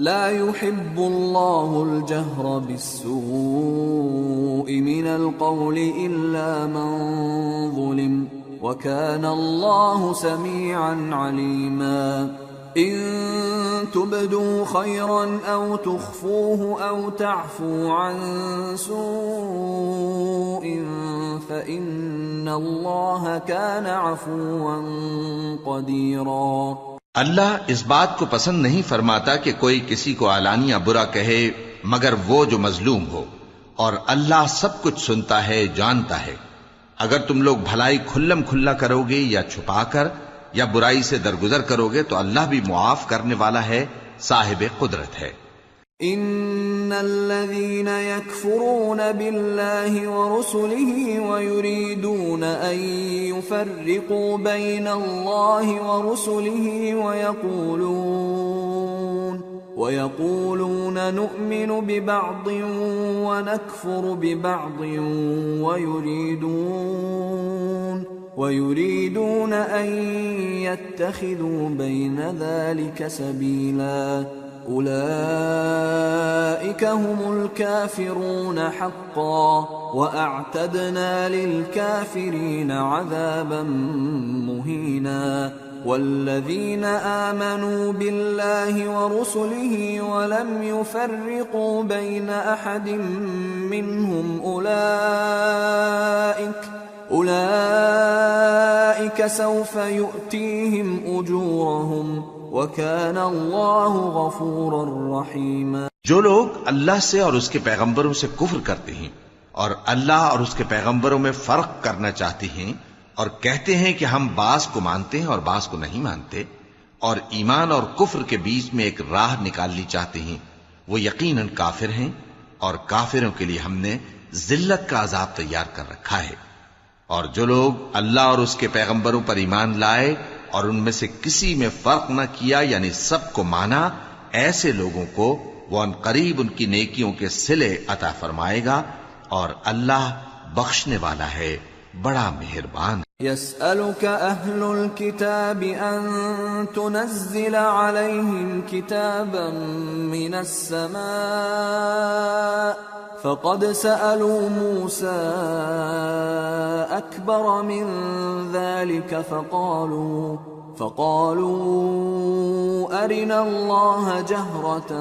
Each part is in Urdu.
لا يحب الله الجهر بالسوء من القول إلا من ظلم وكان الله سميعا عليما إن تبدوا خيرا أو تخفوه أو تعفوا عن سوء فإن الله كان عفوا قديرا۔ اللہ اس بات کو پسند نہیں فرماتا کہ کوئی کسی کو علانیہ برا کہے مگر وہ جو مظلوم ہو، اور اللہ سب کچھ سنتا ہے، جانتا ہے۔ اگر تم لوگ بھلائی کھلم کھلا کرو گے یا چھپا کر یا برائی سے درگزر کرو گے تو اللہ بھی معاف کرنے والا ہے، صاحب قدرت ہے۔ ان الذين يكفرون بالله ورسله ويريدون ان يفرقوا بين الله ورسله ويقولون نؤمن ببعض ونكفر ببعض ويريدون ان يتخذوا بين ذلك سبيلا أولئك هم الكافرون حقا وأعتدنا للكافرين عذابا مهينا والذين آمنوا بالله ورسله ولم يفرقوا بين أحد منهم أولئك سوف يؤتيهم أجورهم وَكَانَ اللَّهُ غَفُورًا رَحِيمًا۔ جو لوگ اللہ سے اور اس کے پیغمبروں سے کفر کرتے ہیں اور اللہ اور اس کے پیغمبروں میں فرق کرنا چاہتے ہیں اور کہتے ہیں کہ ہم بعض کو مانتے ہیں اور بعض کو نہیں مانتے اور ایمان اور کفر کے بیچ میں ایک راہ نکالنی چاہتے ہیں، وہ یقیناً کافر ہیں اور کافروں کے لیے ہم نے ذلت کا عذاب تیار کر رکھا ہے۔ اور جو لوگ اللہ اور اس کے پیغمبروں پر ایمان لائے اور ان میں سے کسی میں فرق نہ کیا یعنی سب کو مانا، ایسے لوگوں کو وہ ان قریب ان کی نیکیوں کے صلے عطا فرمائے گا، اور اللہ بخشنے والا ہے، بڑا مہربان۔ يسألك أهل الكتاب أن تنزل عليهم كتابا من السماء فقد سألوا موسى أكبر من ذلك فقالوا أرنا الله جهرة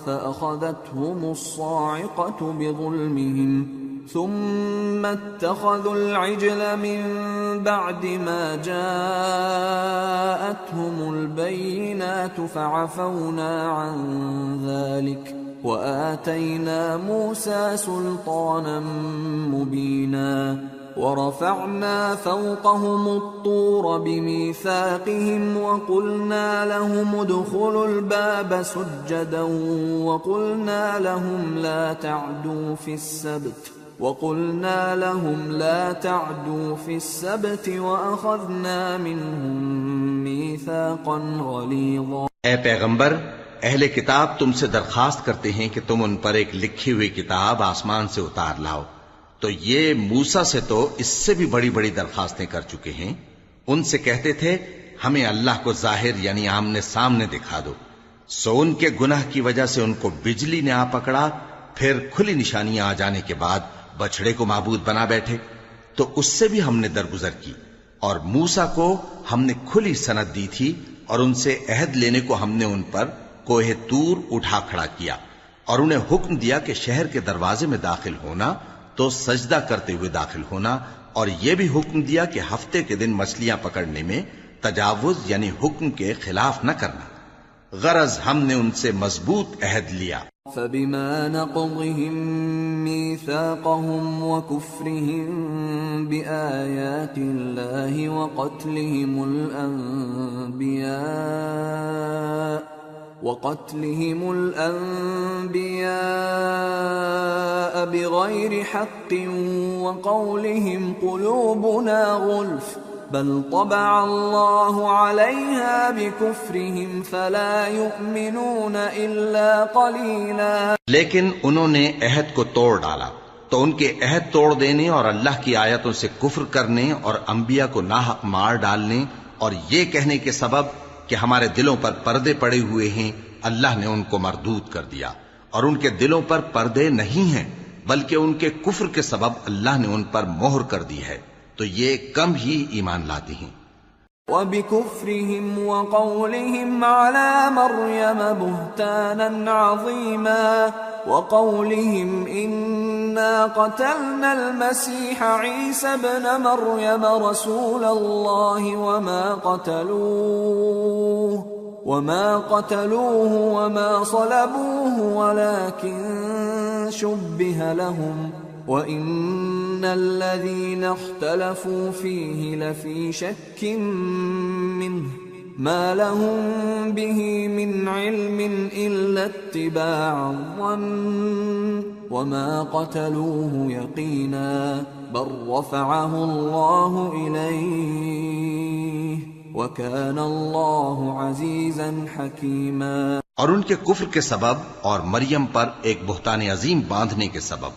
فأخذتهم الصاعقة بظلمهم ثم اتخذوا العجل من بعد ما جاءتهم البينات فعفونا عن ذلك وآتينا موسى سلطانا مبينا ورفعنا فوقهم الطور بميثاقهم وقلنا لهم ادخلوا الباب سجدا وقلنا لهم لا تعدوا في السبت وأخذنا منهم ميثاقا غليظا۔ اے پیغمبر، اہل کتاب تم سے درخواست کرتے ہیں کہ تم ان پر ایک لکھی ہوئی کتاب آسمان سے اتار لاؤ، تو یہ موسیٰ سے تو اس سے بھی بڑی بڑی درخواستیں کر چکے ہیں۔ ان سے کہتے تھے ہمیں اللہ کو ظاہر یعنی آمنے سامنے دکھا دو، سو ان کے گناہ کی وجہ سے ان کو بجلی نے آ پکڑا، پھر کھلی نشانیاں آ جانے کے بعد بچڑے کو معبود بنا بیٹھے، تو اس سے بھی ہم نے درگزر کی۔ اور موسیٰ کو ہم نے کھلی سند دی تھی اور ان سے عہد لینے کو ہم نے ان پر کوہ طور اٹھا کھڑا کیا، اور انہیں حکم دیا کہ شہر کے دروازے میں داخل ہونا تو سجدہ کرتے ہوئے داخل ہونا، اور یہ بھی حکم دیا کہ ہفتے کے دن مچھلیاں پکڑنے میں تجاوز یعنی حکم کے خلاف نہ کرنا، غرض ہم نے ان سے مضبوط عہد لیا۔ فبما نقضهم ميثاقهم وكفرهم بآيات الله وقتلهم الأنبياء بغير حق وقولهم قلوبنا غلف بل طبع الله عليها بكفرهم فلا يؤمنون إلا قليلا۔ لیکن انہوں نے عہد کو توڑ ڈالا تو ان کے عہد توڑ دینے اور اللہ کی آیتوں سے کفر کرنے اور انبیاء کو ناحق مار ڈالنے اور یہ کہنے کے سبب کہ ہمارے دلوں پر پردے پڑے ہوئے ہیں اللہ نے ان کو مردود کر دیا، اور ان کے دلوں پر پردے نہیں ہیں، بلکہ ان کے کفر کے سبب اللہ نے ان پر مہر کر دی ہے، تو یہ کم ہی ایمان لاتے ہیں۔ وَبِكُفْرِهِمْ وَقَوْلِهِمْ عَلَى مَرْيَمَ بُهْتَانًا عَظِيمًا وَقَوْلِهِمْ إِنَّا قَتَلْنَا الْمَسِيحَ عِيسَى ابْنَ مَرْيَمَ رَسُولَ اللَّهِ وَمَا قَتَلُوهُ وَمَا صَلَبُوهُ وَلَكِنْ شُبِّهَ لَهُمْ وَإِنَّ الَّذِينَ اخْتَلَفُوا فِيهِ لَفِي شَكٍّ مِّنْهُ مَا لَهُم بِهِ مِنْ عِلْمٍ إِلَّا اتِّبَاعَ الظَّنِّ وَمَا قَتَلُوهُ يَقِينًا بَلْ رَفَعَهُ اللَّهُ إِلَيْهِ وَكَانَ اللَّهُ عَزِيزًا حَكِيمًا۔ اور ان کے کفر کے سبب اور مریم پر ایک بہتان عظیم باندھنے کے سبب،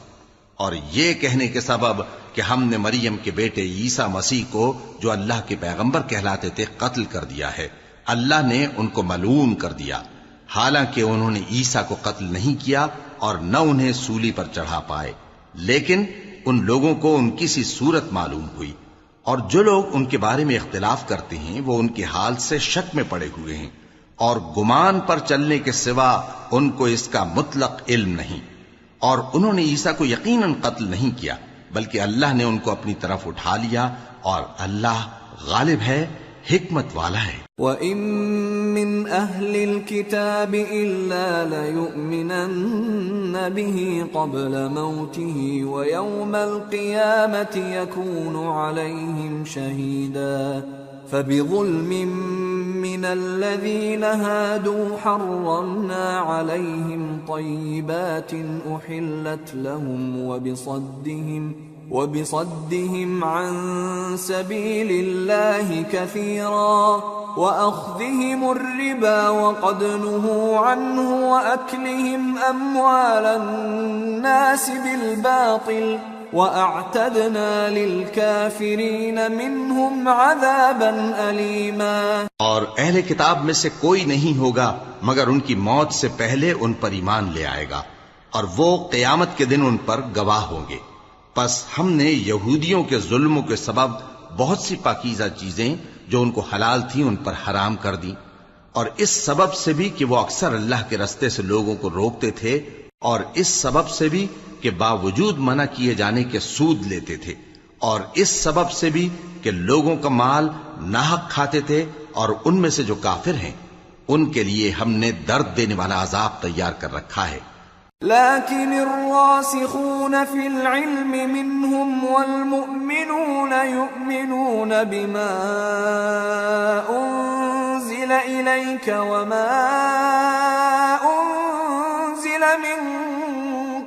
اور یہ کہنے کے سبب کہ ہم نے مریم کے بیٹے عیسیٰ مسیح کو جو اللہ کے پیغمبر کہلاتے تھے قتل کر دیا ہے، اللہ نے ان کو ملعون کر دیا، حالانکہ انہوں نے عیسیٰ کو قتل نہیں کیا اور نہ انہیں سولی پر چڑھا پائے، لیکن ان لوگوں کو ان کی سی صورت معلوم ہوئی، اور جو لوگ ان کے بارے میں اختلاف کرتے ہیں وہ ان کے حال سے شک میں پڑے ہوئے ہیں، اور گمان پر چلنے کے سوا ان کو اس کا مطلق علم نہیں، اور انہوں نے عیسیٰ کو یقیناً قتل نہیں کیا، بلکہ اللہ نے ان کو اپنی طرف اٹھا لیا، اور اللہ غالب ہے، حکمت والا ہے۔ وَإِن مِّنْ أَهْلِ الْكِتَابِ إِلَّا لَيُؤْمِنَنَّ بِهِ قَبْلَ مَوْتِهِ وَيَوْمَ الْقِيَامَةِ يَكُونُ عَلَيْهِمْ شَهِيدًا فَبِظُلْمٍ مِّنَ الَّذِينَ هَادُوا حَرَّمْنَا عَلَيْهِمْ طَيِّبَاتٍ أُحِلَّتْ لَهُمْ وبصدهم عن سبيل الله كثيرا وأخذهم الربا وقد نهوا عنه وأكلهم أموال الناس بالباطل وأعتدنا للكافرين منهم عذابا أليما۔ اور اہل کتاب میں سے کوئی نہیں ہوگا مگر ان کی موت سے پہلے ان پر ایمان لے آئے گا، اور وہ قیامت کے دن ان پر گواہ ہوں گے۔ پس ہم نے یہودیوں کے ظلموں کے سبب بہت سی پاکیزہ چیزیں جو ان کو حلال تھیں ان پر حرام کر دیں، اور اس سبب سے بھی کہ وہ اکثر اللہ کے رستے سے لوگوں کو روکتے تھے، اور اس سبب سے بھی کہ باوجود منع کیے جانے کے سود لیتے تھے، اور اس سبب سے بھی کہ لوگوں کا مال ناحق کھاتے تھے، اور ان میں سے جو کافر ہیں ان کے لیے ہم نے درد دینے والا عذاب تیار کر رکھا ہے۔ لكن الراسخون في العلم منهم والمؤمنون يؤمنون بما أنزل إليك وما أنزل من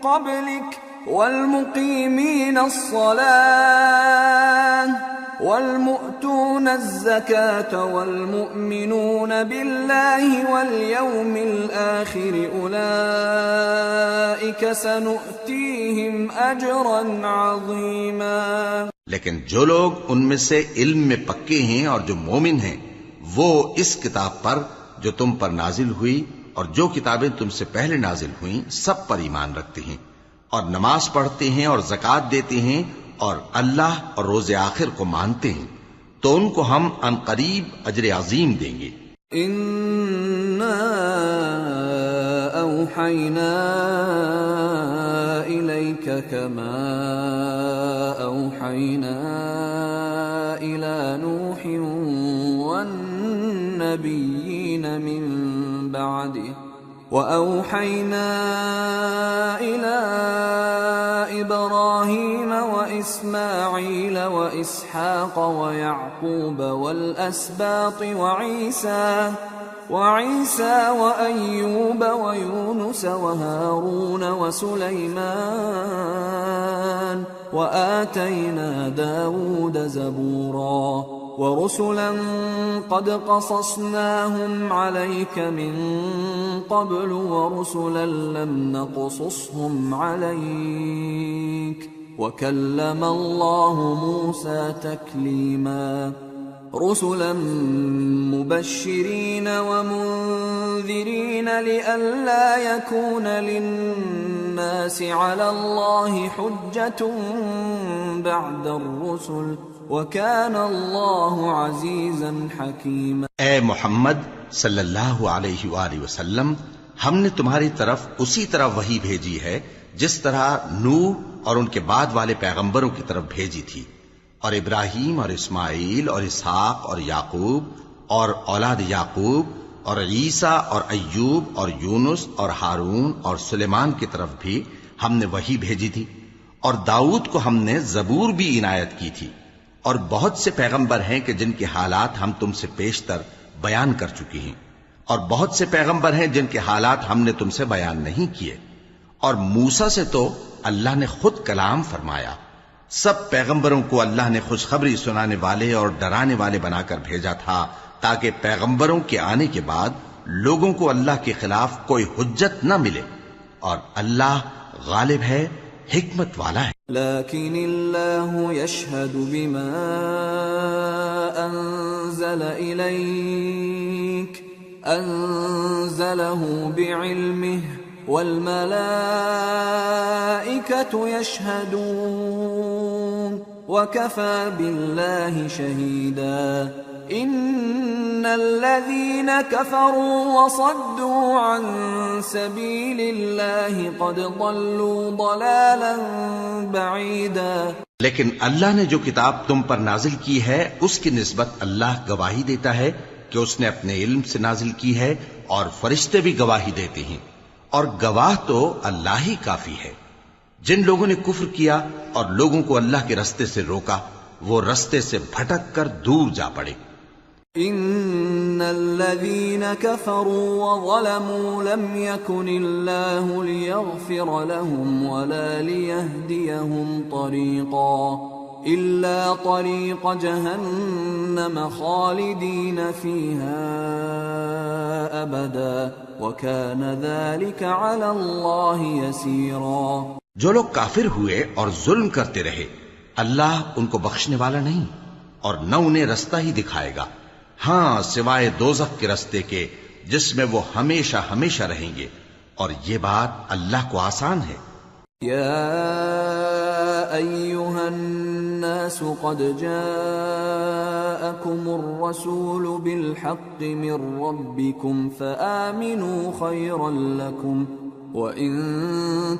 قبلك والمقيمين الصلاة والمؤتون الزكاة والمؤمنون بالله واليوم الآخر أولئك سنؤتيهم أجرا عظيما۔ لیکن جو لوگ ان میں سے علم میں پکے ہیں اور جو مومن ہیں وہ اس کتاب پر جو تم پر نازل ہوئی اور جو کتابیں تم سے پہلے نازل ہوئیں سب پر ایمان رکھتے ہیں، اور نماز پڑھتے ہیں اور زکوٰۃ دیتے ہیں اور اللہ اور روز آخر کو مانتے ہیں، تو ان کو ہم ان قریب اجر عظیم دیں گے۔ اِنَّا أَوْحَيْنَا إِلَيْكَ كَمَا أَوْحَيْنَا إِلَى نُوحٍ وَالنَّبِيِّينَ مِن بَعْدِهِ وَأَوْحَيْنَا إِلَى إِبْرَاهِيمَ وَإِسْمَاعِيلَ وَإِسْحَاقَ وَيَعْقُوبَ وَالْأَسْبَاطِ وَعِيسَى وَأَيُّوبَ وَيُونُسَ وَهَارُونَ وَسُلَيْمَانَ وَآتَيْنَا دَاوُودَ زَبُورًا وَرُسُلًا قَدْ قَصَصْنَاهُمْ عَلَيْكَ مِن قَبْلُ وَرُسُلًا لَّمْ نَقْصُصْهُمْ عَلَيْكَ وَكَلَّمَ اللَّهُ مُوسَى تَكْلِيمًا۔ رسلا مبشرين ومنذرين لئلا يكون للناس على الله حجة بعد الرسل وكان الله عزيزا حكيما۔ اے محمد صلی اللہ علیہ وآلہ وسلم، ہم نے تمہاری طرف اسی طرح وحی بھیجی ہے جس طرح نوح اور ان کے بعد والے پیغمبروں کی طرف بھیجی تھی، اور ابراہیم اور اسماعیل اور اسحاق اور یعقوب اور اولاد یعقوب اور عیسیٰ اور ایوب اور یونس اور ہارون اور سلیمان کی طرف بھی ہم نے وحی بھیجی تھی، اور داؤد کو ہم نے زبور بھی عنایت کی تھی، اور بہت سے پیغمبر ہیں کہ جن کے حالات ہم تم سے پیشتر بیان کر چکی ہیں، اور بہت سے پیغمبر ہیں جن کے حالات ہم نے تم سے بیان نہیں کیے، اور موسیٰ سے تو اللہ نے خود کلام فرمایا۔ سب پیغمبروں کو اللہ نے خوشخبری سنانے والے اور ڈرانے والے بنا کر بھیجا تھا تاکہ پیغمبروں کے آنے کے بعد لوگوں کو اللہ کے خلاف کوئی حجت نہ ملے، اور اللہ غالب ہے، حکمت والا ہے۔ لیکن اللہ یشہد بما انزل الیک انزلہ بعلمہ والملائکۃ یشہدون وکفى باللہ شہیدا ان الذین کفروا وصدوا عن سبیل اللہ قد ضلوا ضلالا بعیدا۔ لیکن اللہ نے جو کتاب تم پر نازل کی ہے اس کی نسبت اللہ گواہی دیتا ہے کہ اس نے اپنے علم سے نازل کی ہے، اور فرشتے بھی گواہی دیتے ہیں، اور گواہ تو اللہ ہی کافی ہے۔ جن لوگوں نے کفر کیا اور لوگوں کو اللہ کے رستے سے روکا، وہ رستے سے بھٹک کر دور جا پڑے۔ ان الذين كفروا وظلموا لم يكن الله ليغفر لهم ولا ليهديهم طريقا الا طريق جهنم خالدين فيها ابدا وكان ذلك على الله يسيرا۔ جو لوگ کافر ہوئے اور ظلم کرتے رہے، اللہ ان کو بخشنے والا نہیں اور نہ انہیں رستہ ہی دکھائے گا، ہاں سوائے دوزخ کے رستے کے جس میں وہ ہمیشہ ہمیشہ رہیں گے، اور یہ بات اللہ کو آسان ہے۔ یا ایھا الناس قد جاءکم الرسول بالحق من ربکم فآمنوا خیرا لکم وَإِن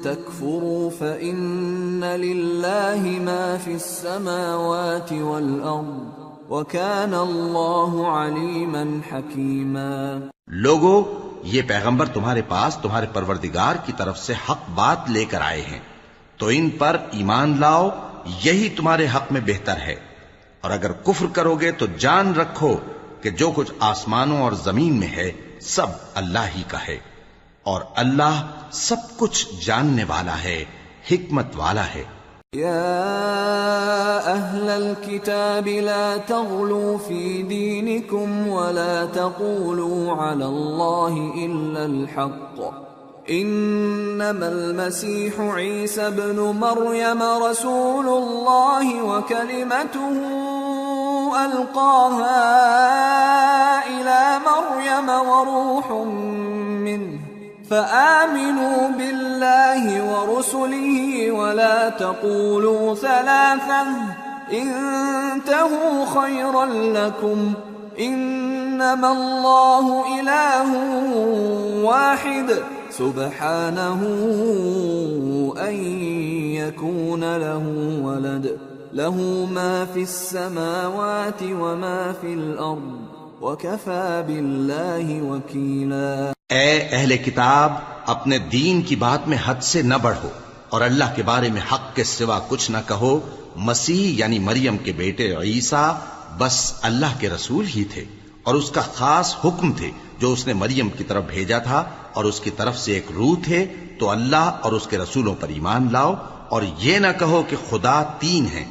تَكْفُرُوا فَإِنَّ لِلَّهِ مَا فِي السَّمَاوَاتِ وَالْأَرْضِ وَكَانَ اللَّهُ عَلِيمًا حَكِيمًا۔ لوگو، یہ پیغمبر تمہارے پاس تمہارے پروردگار کی طرف سے حق بات لے کر آئے ہیں، تو ان پر ایمان لاؤ، یہی تمہارے حق میں بہتر ہے، اور اگر کفر کرو گے تو جان رکھو کہ جو کچھ آسمانوں اور زمین میں ہے سب اللہ ہی کا ہے، اور اللہ سب کچھ جاننے والا ہے، حکمت والا ہے۔ یا اہل الكتاب لا تغلوا في دینکم ولا تقولوا على اللہ الا الحق انما المسیح عیسی ابن مریم رسول اللہ وکلمته القاها الى مریم وروح منه فآمنوا بالله ورسله ولا تقولوا ثلاثة انتهوا خيرا لكم انما الله إله واحد سبحانه أن يكون له ولد له ما في السماوات وما في الأرض وَكَفَى بِاللَّهِ وَكِيلًا۔ اے اہل کتاب، اپنے دین کی بات میں حد سے نہ بڑھو اور اللہ کے بارے میں حق کے سوا کچھ نہ کہو۔ مسیح یعنی مریم کے بیٹے عیسیٰ بس اللہ کے رسول ہی تھے، اور اس کا خاص حکم تھے جو اس نے مریم کی طرف بھیجا تھا، اور اس کی طرف سے ایک روح تھے۔ تو اللہ اور اس کے رسولوں پر ایمان لاؤ، اور یہ نہ کہو کہ خدا تین ہیں۔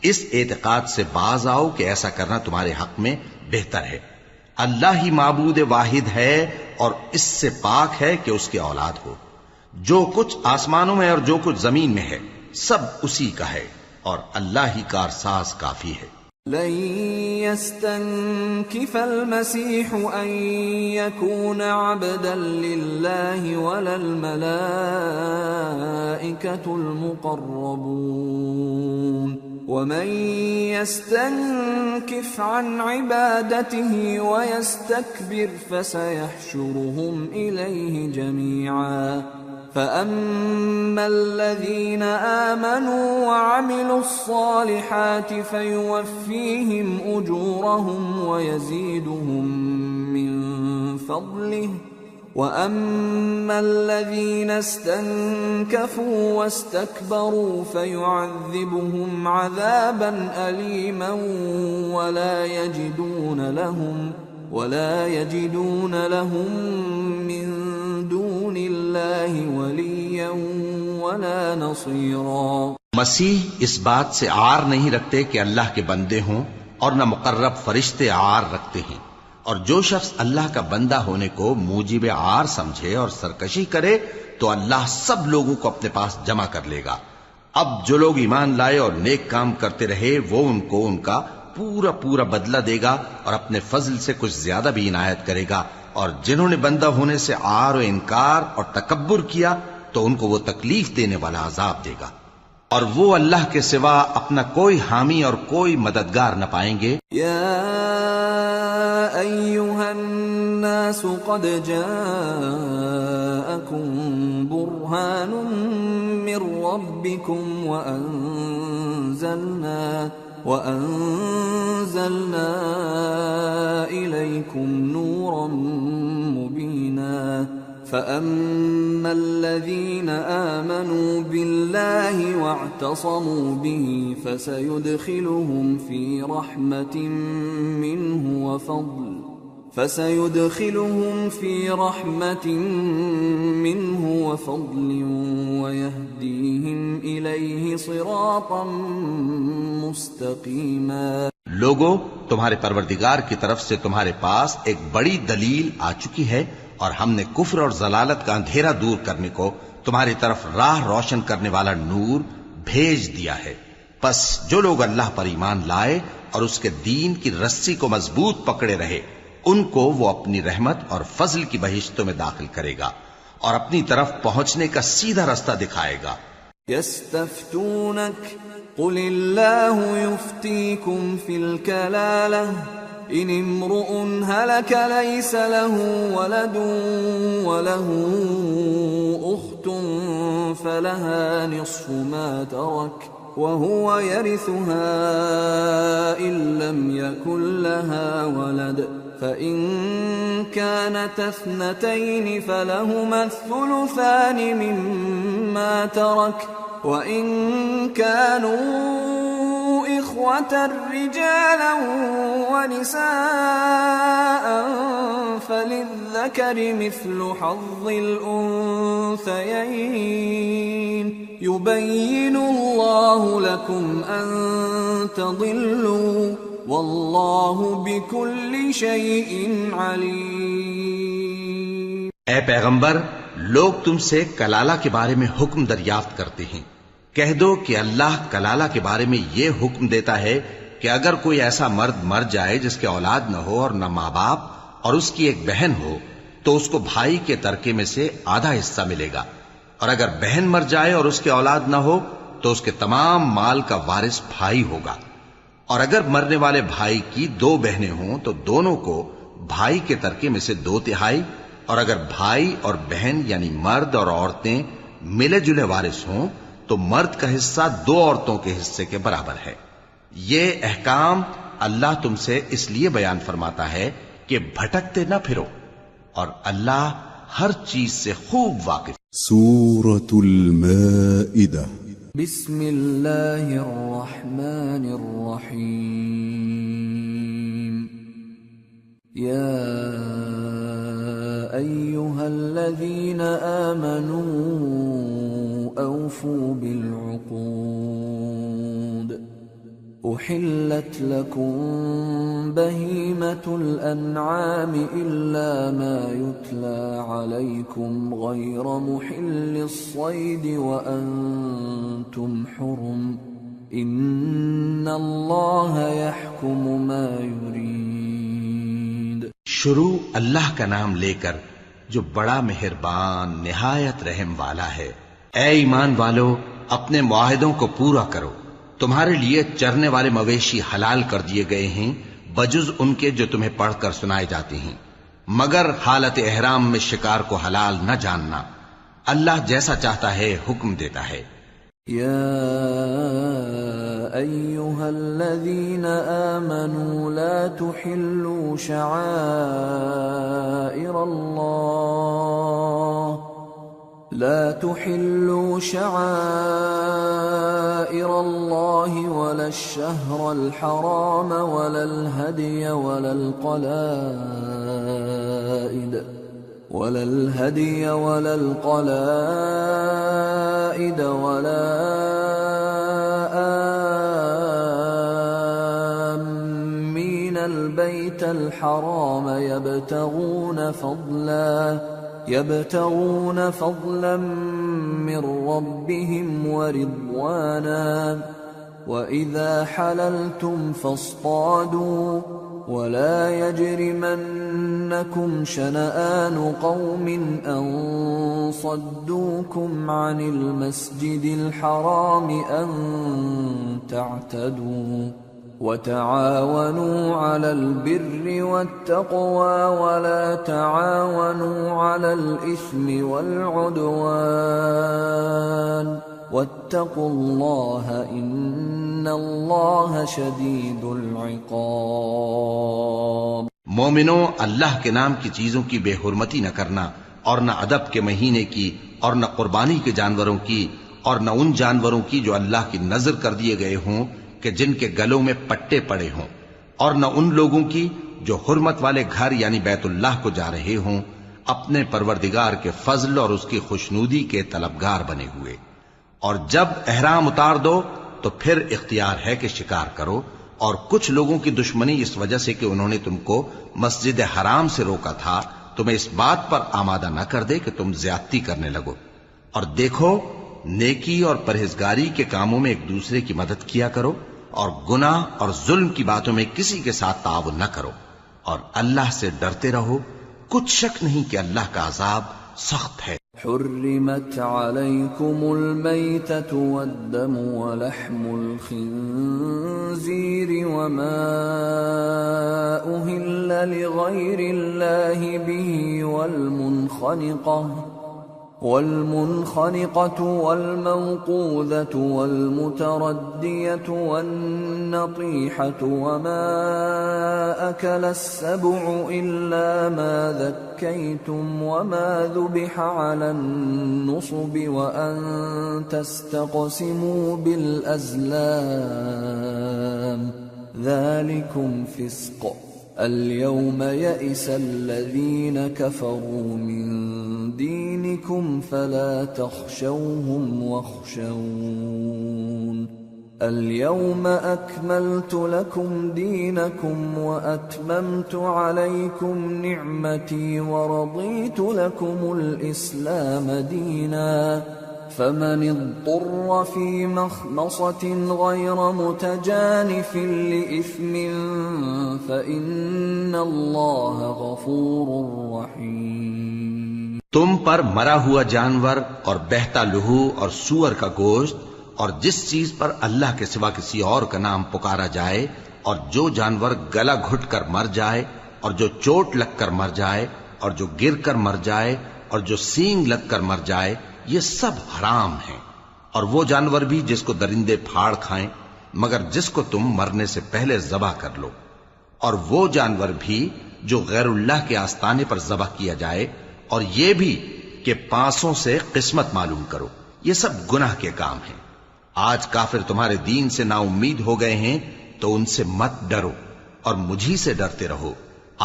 اس اعتقاد سے باز آؤ کہ ایسا کرنا تمہارے حق میں بہتر ہے۔ اللہ ہی معبود واحد ہے اور اس سے پاک ہے کہ اس کی اولاد ہو۔ جو کچھ آسمانوں میں اور جو کچھ زمین میں ہے سب اسی کا ہے، اور اللہ ہی کارساز کافی ہے۔ لن يستنكف المسيح أن يكون عبدا لله ولا الملائكة المقربون ومن يستنكف عن عبادته ويستكبر فسيحشرهم إليه جميعا فأما الذين آمنوا وعملوا الصالحات فيوفيهم أجورهم ويزيدهم من فضله وأما الذين استنكفوا واستكبروا فيعذبهم عذابا أليما ولا يجدون لهم من دون الله وليا ولا نصيرا. مسیح اس بات سے عار نہیں رکھتے کہ اللہ کے بندے ہوں اور نہ مقرب فرشتے عار رکھتے ہیں، اور جو شخص اللہ کا بندہ ہونے کو موجب عار سمجھے اور سرکشی کرے تو اللہ سب لوگوں کو اپنے پاس جمع کر لے گا. اب جو لوگ ایمان لائے اور نیک کام کرتے رہے وہ ان کو ان کا پورا پورا بدلہ دے گا اور اپنے فضل سے کچھ زیادہ بھی عنایت کرے گا، اور جنہوں نے بندہ ہونے سے عار و انکار اور تکبر کیا تو ان کو وہ تکلیف دینے والا عذاب دے گا، اور وہ اللہ کے سوا اپنا کوئی حامی اور کوئی مددگار نہ پائیں گے. یا ایھا الناس قد جاءکم برہان من ربکم وأنزلنا إليكم نورا مبينا فأما الذين آمنوا بالله واعتصموا به فسيدخلهم في رحمة منه وفضل ويهديهم إليه صراطا مستقيما. لوگو، تمہارے پروردگار کی طرف سے تمہارے پاس ایک بڑی دلیل آ چکی ہے، اور ہم نے کفر اور ضلالت کا اندھیرا دور کرنے کو تمہاری طرف راہ روشن کرنے والا نور بھیج دیا ہے. پس جو لوگ اللہ پر ایمان لائے اور اس کے دین کی رسی کو مضبوط پکڑے رہے ان کو وہ اپنی رحمت اور فضل کی بہشتوں میں داخل کرے گا اور اپنی طرف پہنچنے کا سیدھا رستہ دکھائے گا. يستفتونك قل الله يفتيكم في الكلالة إن امرؤ هلك ليس له ولد وله أخت فلها نصف ما ترك وهو يرثها إن لم يكن لها ولد فإن كانت اثنتين فلهما الثلثان مما ترك وإن كانوا إخوة رجالا ونساء فللذكر مثل حظ الأنثيين يبين الله لكم أن تضلوا واللہ بکل شیء علیم. اے پیغمبر، لوگ تم سے کلالہ کے بارے میں حکم دریافت کرتے ہیں. کہہ دو کہ اللہ کلالہ کے بارے میں یہ حکم دیتا ہے کہ اگر کوئی ایسا مرد مر جائے جس کے اولاد نہ ہو اور نہ ماں باپ اور اس کی ایک بہن ہو تو اس کو بھائی کے ترکے میں سے آدھا حصہ ملے گا، اور اگر بہن مر جائے اور اس کے اولاد نہ ہو تو اس کے تمام مال کا وارث بھائی ہوگا. اور اگر مرنے والے بھائی کی دو بہنیں ہوں تو دونوں کو بھائی کے ترکے میں سے 2/3، اور اگر بھائی اور بہن یعنی مرد اور عورتیں ملے جلے وارث ہوں تو مرد کا حصہ 2 عورتوں کے حصے کے برابر ہے. یہ احکام اللہ تم سے اس لیے بیان فرماتا ہے کہ بھٹکتے نہ پھرو، اور اللہ ہر چیز سے خوب واقف. سورة المائدة. بسم اللہ الرحمن الرحیم. یا ایہا الذین آمنوا اوفوا بالعقود احلت لکم بہیمة الانعام الا ما یتلی علیکم غیر محل الصید وانتم حرم ان اللہ یحکم ما یرید۔ شروع اللہ کا نام لے کر جو بڑا مہربان نہایت رحم والا ہے۔ اے ایمان والو، اپنے معاہدوں کو پورا کرو۔ تمہارے لیے چرنے والے مویشی حلال کر دیے گئے ہیں بجز ان کے جو تمہیں پڑھ کر سنائے جاتے ہیں، مگر حالت احرام میں شکار کو حلال نہ جاننا۔ اللہ جیسا چاہتا ہے حکم دیتا ہے۔ یا ایہا الذین آمنوا لا تحلوا شعائر اللہ ولا الشہر الحرام ولا الہدی ولا القلائد ولا آمین البیت الحرام يبتغون فضلا من ربهم ورضوانا وإذا حللتم فاصطادوا ولا يجرمنكم شنآن قوم أن صدوكم عن المسجد الحرام أن تعتدوا وتعاونوا على البر والتقوى ولا تعاونوا على الإثم والعدوان واتقوا الله إن الله شديد العقاب۔ مومنوں، اللہ کے نام کی چیزوں کی بے حرمتی نہ کرنا، اور نہ ادب کے مہینے کی، اور نہ قربانی کے جانوروں کی، اور نہ ان جانوروں کی جو اللہ کی نذر کر دیے گئے ہوں کہ جن کے گلوں میں پٹے پڑے ہوں، اور نہ ان لوگوں کی جو حرمت والے گھر یعنی بیت اللہ کو جا رہے ہوں اپنے پروردگار کے فضل اور اس کی خوشنودی کے طلبگار بنے ہوئے۔ اور جب احرام اتار دو تو پھر اختیار ہے کہ شکار کرو، اور کچھ لوگوں کی دشمنی اس وجہ سے کہ انہوں نے تم کو مسجد حرام سے روکا تھا تمہیں اس بات پر آمادہ نہ کر دے کہ تم زیادتی کرنے لگو۔ اور دیکھو، نیکی اور پرہیزگاری کے کاموں میں ایک دوسرے کی مدد کیا کرو، اور گناہ اور ظلم کی باتوں میں کسی کے ساتھ تعاون نہ کرو، اور اللہ سے ڈرتے رہو۔ کچھ شک نہیں کہ اللہ کا عذاب سخت ہے۔ حرمت علیکم المیتۃ والدم ولحم الخنزیر وما أهل لغیر اللہ به والمنخنقة والموقوذة والمتردية والنطيحة وما أكل السبع إلا ما ذكيتم وما ذبح على النصب وأن تستقسموا بالأزلام ذلكم فسق اليوم يئس الذين كفروا من دينكم فلا تخشوهم واخشون اليوم أكملت لكم دينكم وأتممت عليكم نعمتي ورضيت لكم الإسلام دينا فمن اضطر في مخمصة غير متجانف لإثم فإن الله غفور رحيم۔ تم پر مرا ہوا جانور اور بہتا لہو اور سور کا گوشت اور جس چیز پر اللہ کے سوا کسی اور کا نام پکارا جائے اور جو جانور گلا گھٹ کر مر جائے اور جو چوٹ لگ کر مر جائے اور جو گر کر مر جائے اور جو سینگ لگ کر مر جائے، یہ سب حرام ہیں۔ اور وہ جانور بھی جس کو درندے پھاڑ کھائیں مگر جس کو تم مرنے سے پہلے ذبح کر لو، اور وہ جانور بھی جو غیر اللہ کے آستانے پر ذبح کیا جائے، اور یہ بھی کہ پانسوں سے قسمت معلوم کرو۔ یہ سب گناہ کے کام ہیں۔ آج کافر تمہارے دین سے نا امید ہو گئے ہیں تو ان سے مت ڈرو اور مجھی سے ڈرتے رہو۔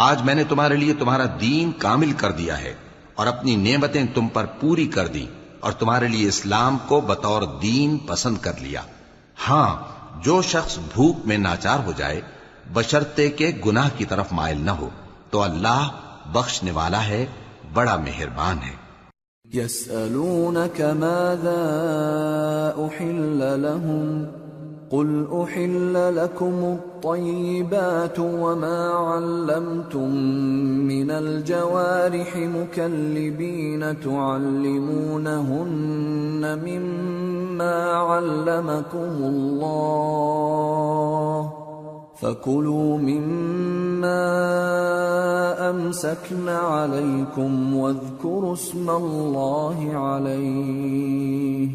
آج میں نے تمہارے لیے تمہارا دین کامل کر دیا ہے اور اپنی نعمتیں تم پر پوری کر دی اور تمہارے لیے اسلام کو بطور دین پسند کر لیا۔ ہاں، جو شخص بھوک میں ناچار ہو جائے بشرطے کہ گناہ کی طرف مائل نہ ہو تو اللہ بخشنے والا ہے، بڑا مہربان ہے۔ يسألونك ماذا أحل لهم قل أحل لكم الطيبات وما علمتم من الجوارح مكلبين تعلمونهن مما علمكم الله فكلوا مما أمسكن عليكم واذكروا اسم الله عليه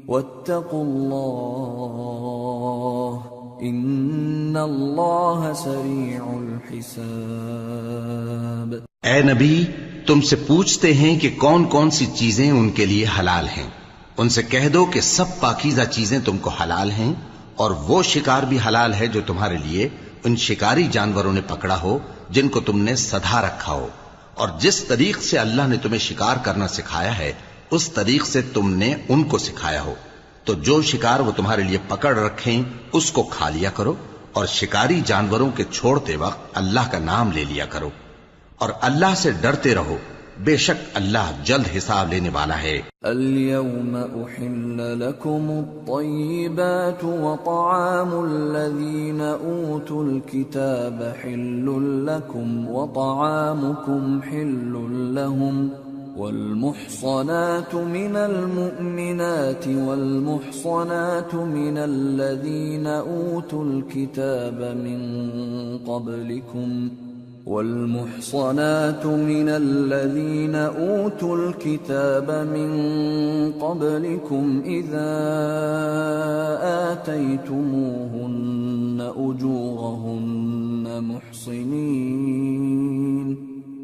واتقوا الله ان اللہ سریع الحساب۔ اے نبی، تم سے پوچھتے ہیں کہ کون کون سی چیزیں ان کے لیے حلال ہیں۔ ان سے کہہ دو کہ سب پاکیزہ چیزیں تم کو حلال ہیں، اور وہ شکار بھی حلال ہے جو تمہارے لیے ان شکاری جانوروں نے پکڑا ہو جن کو تم نے سدھا رکھا ہو، اور جس طریق سے اللہ نے تمہیں شکار کرنا سکھایا ہے اس طریق سے تم نے ان کو سکھایا ہو، تو جو شکار وہ تمہارے لیے پکڑ رکھیں اس کو کھا لیا کرو، اور شکاری جانوروں کے چھوڑتے وقت اللہ کا نام لے لیا کرو، اور اللہ سے ڈرتے رہو، بے شک اللہ جلد حساب لینے والا ہے۔ اليوم احل لكم الطيبات وطعام الذين اوتوا الكتاب حل لكم وطعامكم حل لهم والمحصنات من المؤمنات والمحصنات من الذين أوتوا الكتاب من قبلكم إذا آتيتموهن أجورهن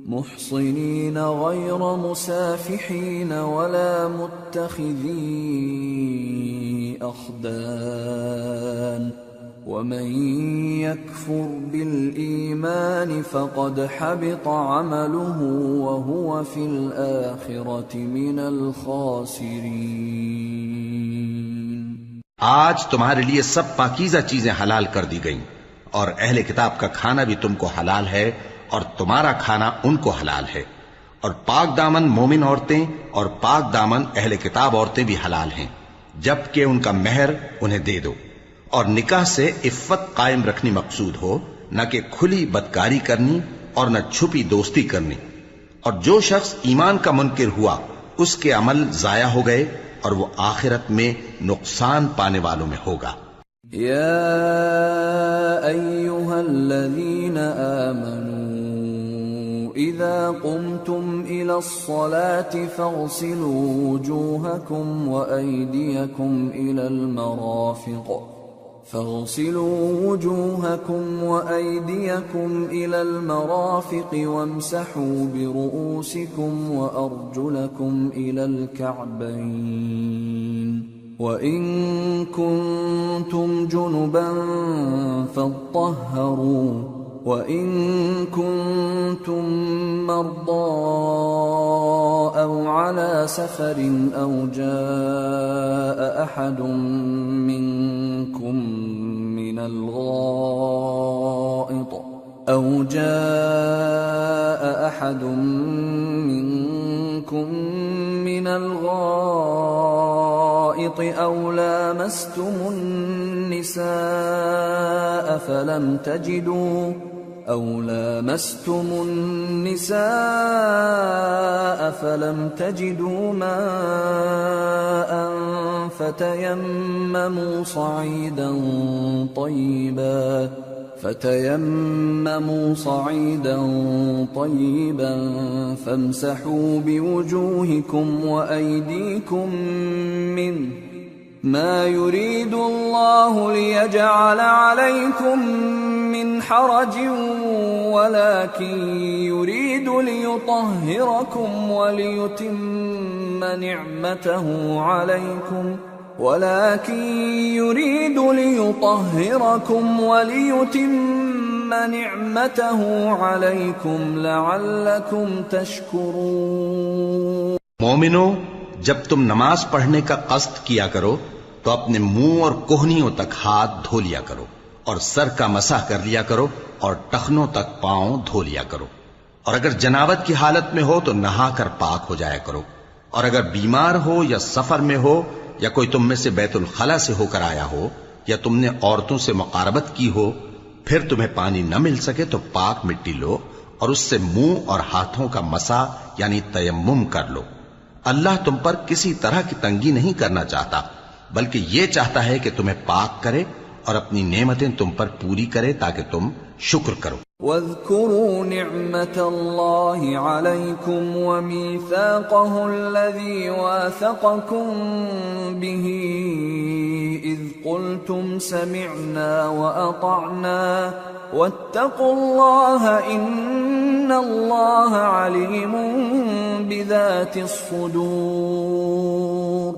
محصنين غير مسافحين ولا متخذي أخدان ومن يكفر بالإيمان فقد حبط عمله وهو في الآخرة من الخاسرين۔ آج تمہارے لیے سب پاکیزہ چیزیں حلال کر دی گئیں، اور اہل کتاب کا کھانا بھی تم کو حلال ہے اور تمہارا کھانا ان کو حلال ہے، اور پاک دامن مومن عورتیں اور پاک دامن اہل کتاب عورتیں بھی حلال ہیں جبکہ ان کا مہر انہیں دے دو، اور نکاح سے عفت قائم رکھنی مقصود ہو، نہ کہ کھلی بدکاری کرنی اور نہ چھپی دوستی کرنی، اور جو شخص ایمان کا منکر ہوا اس کے عمل ضائع ہو گئے اور وہ آخرت میں نقصان پانے والوں میں ہوگا۔ یا ایھا الذین آمنوا اذا قمتم الى الصلاة فاغسلوا وجوهكم وأيديكم إلى المرافق وامسحوا برؤوسكم وأرجلكم إلى الكعبين وإن كنتم جنبا فاطهروا وَإِن كُنتُم مَّرْضَىٰ أَوْ عَلَىٰ سَفَرٍ أَوْ جَاءَ أَحَدٌ مِّنكُم من الغائط أو لامستم النساء فلم تجدوا ماء فتيمموا صعيدا طيبا فامسحوا بوجوهكم وأيديكم منه ما يريد الله ليجعل عليكم من حرج ولكن يريد ليطهركم وليتم نعمته عليكم لعلكم تشكرون۔ مومنو، جب تم نماز پڑھنے کا قصد کیا کرو تو اپنے منہ اور کوہنیوں تک ہاتھ دھو لیا کرو، اور سر کا مسح کر لیا کرو، اور ٹخنوں تک پاؤں دھو لیا کرو، اور اگر جنابت کی حالت میں ہو تو نہا کر پاک ہو جایا کرو، اور اگر بیمار ہو یا سفر میں ہو یا کوئی تم میں سے بیت الخلا سے ہو کر آیا ہو یا تم نے عورتوں سے مقاربت کی ہو، پھر تمہیں پانی نہ مل سکے تو پاک مٹی لو اور اس سے منہ اور ہاتھوں کا مسح یعنی تیمم کر لو۔ اللہ تم پر کسی طرح کی تنگی نہیں کرنا چاہتا، بلکہ یہ چاہتا ہے کہ تمہیں پاک کرے اور اپنی نعمتیں تم پر پوری کرے تاکہ تم شکر کرو۔ واذكروا نعمة الله عليكم وميثاقه الذي واثقكم به إذ قلتم سمعنا وأطعنا واتقوا الله إن الله عليم بذات الصدور۔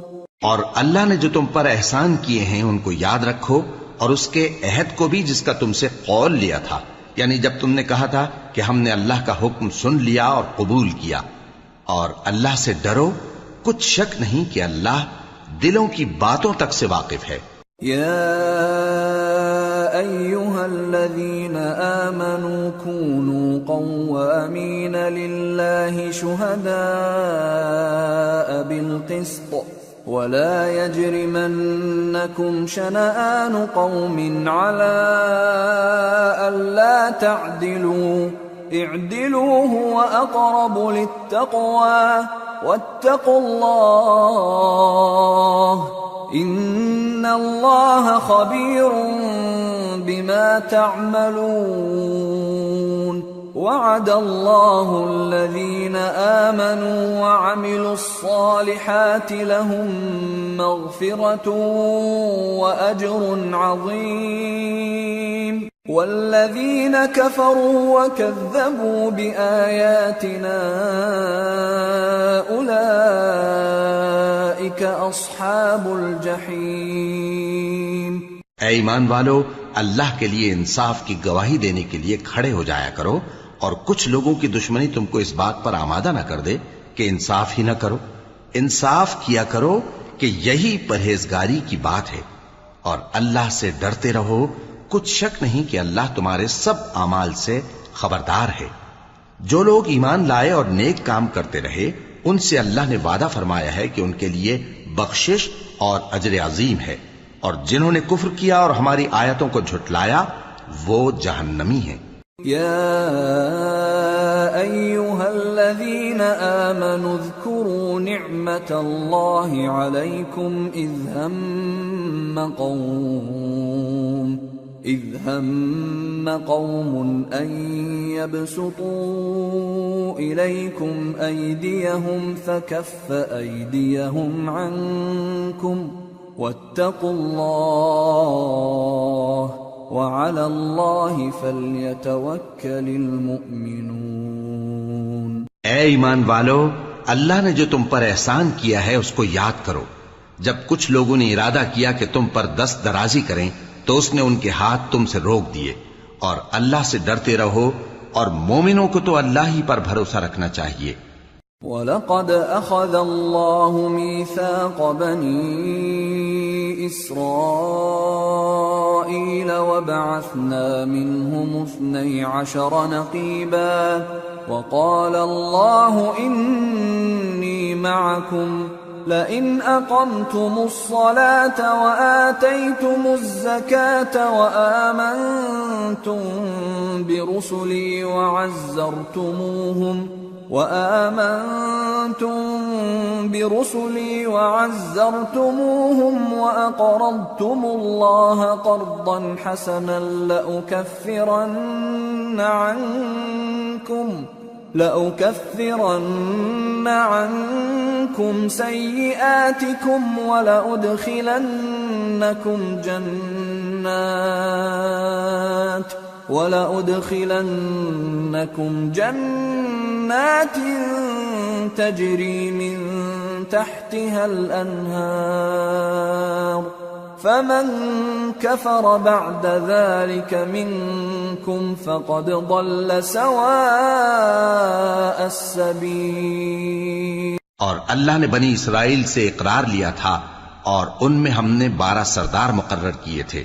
اور اللہ نے جو تم پر احسان کیے ہیں ان کو یاد رکھو، اور اس کے عہد کو بھی جس کا تم سے قول لیا تھا، یعنی جب تم نے کہا تھا کہ ہم نے اللہ کا حکم سن لیا اور قبول کیا، اور اللہ سے ڈرو، کچھ شک نہیں کہ اللہ دلوں کی باتوں تک سے واقف ہے۔ یا ایھا الذین آمنوا کونوا قوامین للہ شہداء بالقسط ولا يجرمنكم شنآن قوم على ألا تعدلوا اعدلوا هو أقرب للتقوى واتقوا الله إن الله خبير بما تعملون۔ وعد الله الذين آمنوا وعملوا الصالحات لهم مغفرة وأجر عظيم، والذين كفروا وكذبوا بآياتنا أولئك أصحاب الجحيم۔ اے ایمان والو، اللہ کے لیے انصاف کی گواہی دینے کے لیے کھڑے ہو جایا کرو، اور کچھ لوگوں کی دشمنی تم کو اس بات پر آمادہ نہ کر دے کہ انصاف ہی نہ کرو۔ انصاف کیا کرو کہ یہی پرہیزگاری کی بات ہے، اور اللہ سے ڈرتے رہو، کچھ شک نہیں کہ اللہ تمہارے سب اعمال سے خبردار ہے۔ جو لوگ ایمان لائے اور نیک کام کرتے رہے، ان سے اللہ نے وعدہ فرمایا ہے کہ ان کے لیے بخشش اور اجر عظیم ہے، اور جنہوں نے کفر کیا اور ہماری آیتوں کو جھٹلایا وہ جہنمی ہیں۔ یا ایھا الذین آمنوا اذکروا نعمت اللہ علیکم اذ ہم قوم ان يبسطوا الیکم ایدیہم فکف ایدیہم عنکم واتقوا اللہ وعلى الله فليتوكل المؤمنون۔ اے ایمان والو، اللہ نے جو تم پر احسان کیا ہے اس کو یاد کرو۔ جب کچھ لوگوں نے ارادہ کیا کہ تم پر دست درازی کریں تو اس نے ان کے ہاتھ تم سے روک دیے، اور اللہ سے ڈرتے رہو، اور مومنوں کو تو اللہ ہی پر بھروسہ رکھنا چاہیے۔ وَلَقَدْ أَخَذَ اللَّهُ مِيثَاقَ بَنِي إِسْرَائِيلَ وَبَعَثْنَا مِنْهُمُ 12 نَقِيبًا وَقَالَ اللَّهُ إِنِّي مَعَكُمْ لَئِنْ أَقَمْتُمُ الصَّلَاةَ وَآتَيْتُمُ الزَّكَاةَ وَآمَنْتُمْ برسلي وعزرتموهم وأقرضتم الله قرضا حسنا لأكفرن عنكم سيئاتكم ولأدخلنكم جنات تجري من تحتها الأنهار فمن كفر بعد ذلك منكم فقد ضل سواء السبيل۔ اور اللہ نے بنی اسرائیل سے اقرار لیا تھا، اور ان میں ہم نے 12 سردار مقرر کیے تھے،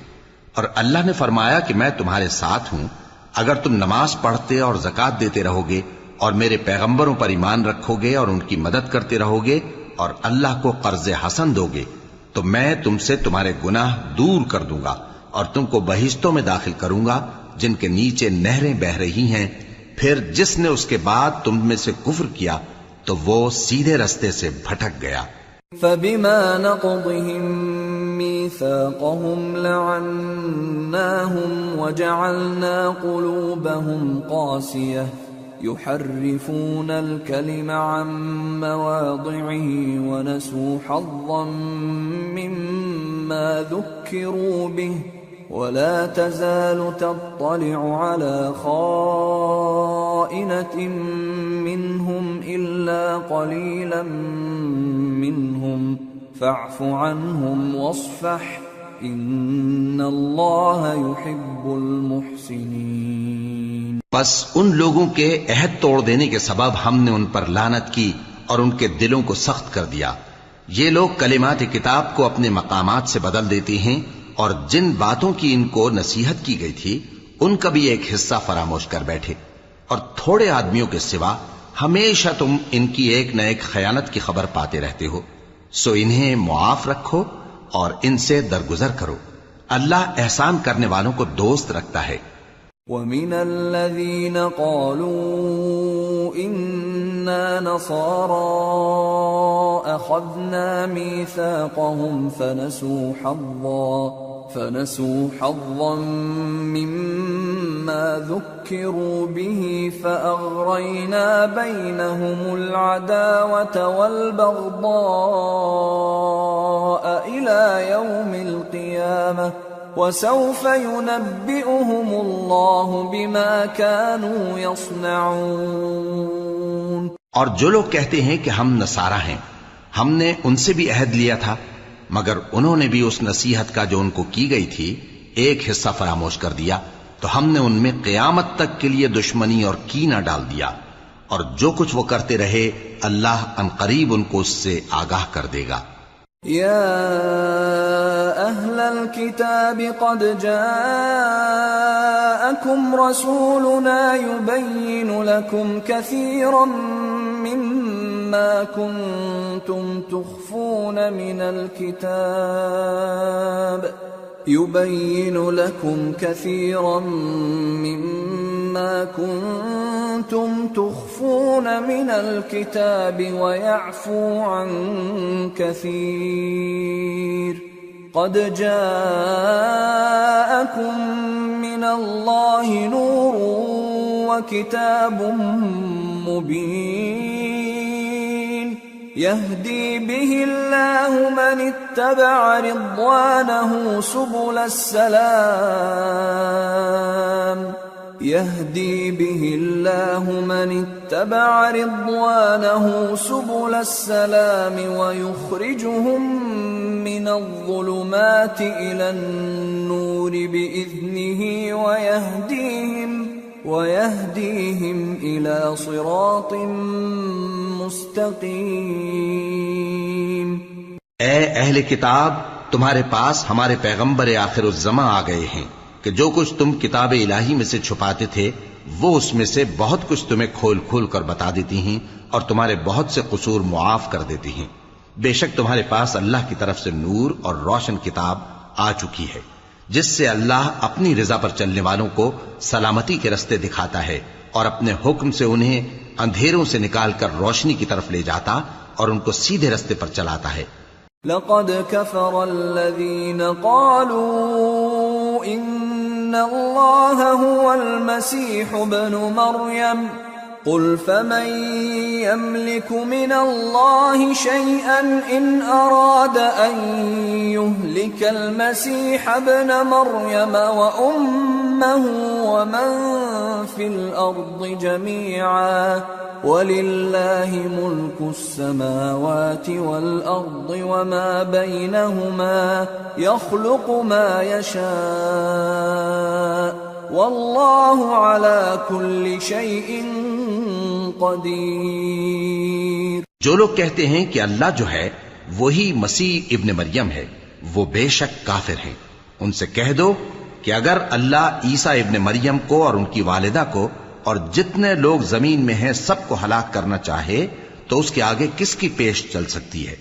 اور اللہ نے فرمایا کہ میں تمہارے ساتھ ہوں اگر تم نماز پڑھتے اور زکوٰۃ دیتے رہو گے اور میرے پیغمبروں پر ایمان رکھو گے اور ان کی مدد کرتے رہو گے اور اللہ کو قرض حسن دو گے تو میں تم سے تمہارے گناہ دور کر دوں گا اور تم کو بہشتوں میں داخل کروں گا جن کے نیچے نہریں بہ رہی ہیں. پھر جس نے اس کے بعد تم میں سے کفر کیا تو وہ سیدھے رستے سے بھٹک گیا. فبما نقضهم ميثاقهم لعناهم وجعلنا قلوبهم قاسية يحرفون الكلم عن مواضعه ونسوا حظا مما ذكروا به ولا تزال تطلع على خائنة منهم إلا قليلا منهم فاعف عنهم واصفح إن الله يحب المحسنين. بس ان لوگوں کے عہد توڑ دینے کے سبب ہم نے ان پر لعنت کی اور ان کے دلوں کو سخت کر دیا. یہ لوگ کلمات کتاب کو اپنے مقامات سے بدل دیتے ہیں اور جن باتوں کی ان کو نصیحت کی گئی تھی ان کا بھی ایک حصہ فراموش کر بیٹھے. اور تھوڑے آدمیوں کے سوا ہمیشہ تم ان کی ایک نہ ایک خیانت کی خبر پاتے رہتے ہو. سو انہیں معاف رکھو اور ان سے درگزر کرو. اللہ احسان کرنے والوں کو دوست رکھتا ہے. وَمِنَ الَّذِينَ قَالُوا إِنَّا نَصَارَىٰ أَخَذْنَا مِيثَاقَهُمْ فَنَسُوا حَظًّا مِّمَّا ذُكِّرُوا بِهِ فَأَغْرَيْنَا بَيْنَهُمُ الْعَدَاوَةَ وَالْبَغْضَاءَ إِلَىٰ يَوْمِ الْقِيَامَةِ وَسَوْفَ يُنَبِّئُهُمُ اللَّهُ بِمَا كَانُوا يَصْنَعُونَ. اور جو لوگ کہتے ہیں کہ ہم نصارہ ہیں، ہم نے ان سے بھی عہد لیا تھا مگر انہوں نے بھی اس نصیحت کا جو ان کو کی گئی تھی ایک حصہ فراموش کر دیا تو ہم نے ان میں قیامت تک کے لیے دشمنی اور کینہ ڈال دیا. اور جو کچھ وہ کرتے رہے اللہ عنقریب ان کو اس سے آگاہ کر دے گا. يا أهل الكتاب قد جاءكم رسولنا يبين لكم كثيرا مما كنتم تخفون من الكتاب ويعفو عن كثير قد جاءكم من الله نور وكتاب مبين يهدي به الله من اتبع رضوانه سبل السلام ويخرجهم من الظلمات إلى النور بإذنه ويهديهم إلى صراط مستقيم. اے اہل کتاب، تمہارے پاس ہمارے پیغمبر آخر الزماں آ گئے ہیں کہ جو کچھ تم کتاب الہی میں سے چھپاتے تھے وہ اس میں سے بہت کچھ تمہیں کھول کھول کر بتا دیتی ہیں اور تمہارے بہت سے قصور معاف کر دیتی ہیں. بے شک تمہارے پاس اللہ کی طرف سے نور اور روشن کتاب آ چکی ہے جس سے اللہ اپنی رضا پر چلنے والوں کو سلامتی کے رستے دکھاتا ہے اور اپنے حکم سے انہیں اندھیروں سے نکال کر روشنی کی طرف لے جاتا اور ان کو سیدھے رستے پر چلاتا ہے. لقد كفر الذين قالوا إن الله هو المسيح ابن مريم قل فمن يملك من الله شيئا إن أراد أن يهلك المسيح ابن مريم وأمه ومن في الأرض جميعا وَلِلَّهِ مُلْكُ السَّمَاوَاتِ وَالْأَرْضِ وَمَا بَيْنَهُمَا يَخْلُقُ مَا يَشَاءُ وَاللَّهُ عَلَى كُلِّ شَيْءٍ قَدِيرٌ. جو لوگ کہتے ہیں کہ اللہ جو ہے وہی مسیح ابن مریم ہے وہ بے شک کافر ہیں. ان سے کہہ دو کہ اگر اللہ عیسیٰ ابن مریم کو اور ان کی والدہ کو اور جتنے لوگ زمین میں ہیں سب کو ہلاک کرنا چاہے تو اس کے آگے کس کی پیش چل سکتی ہے؟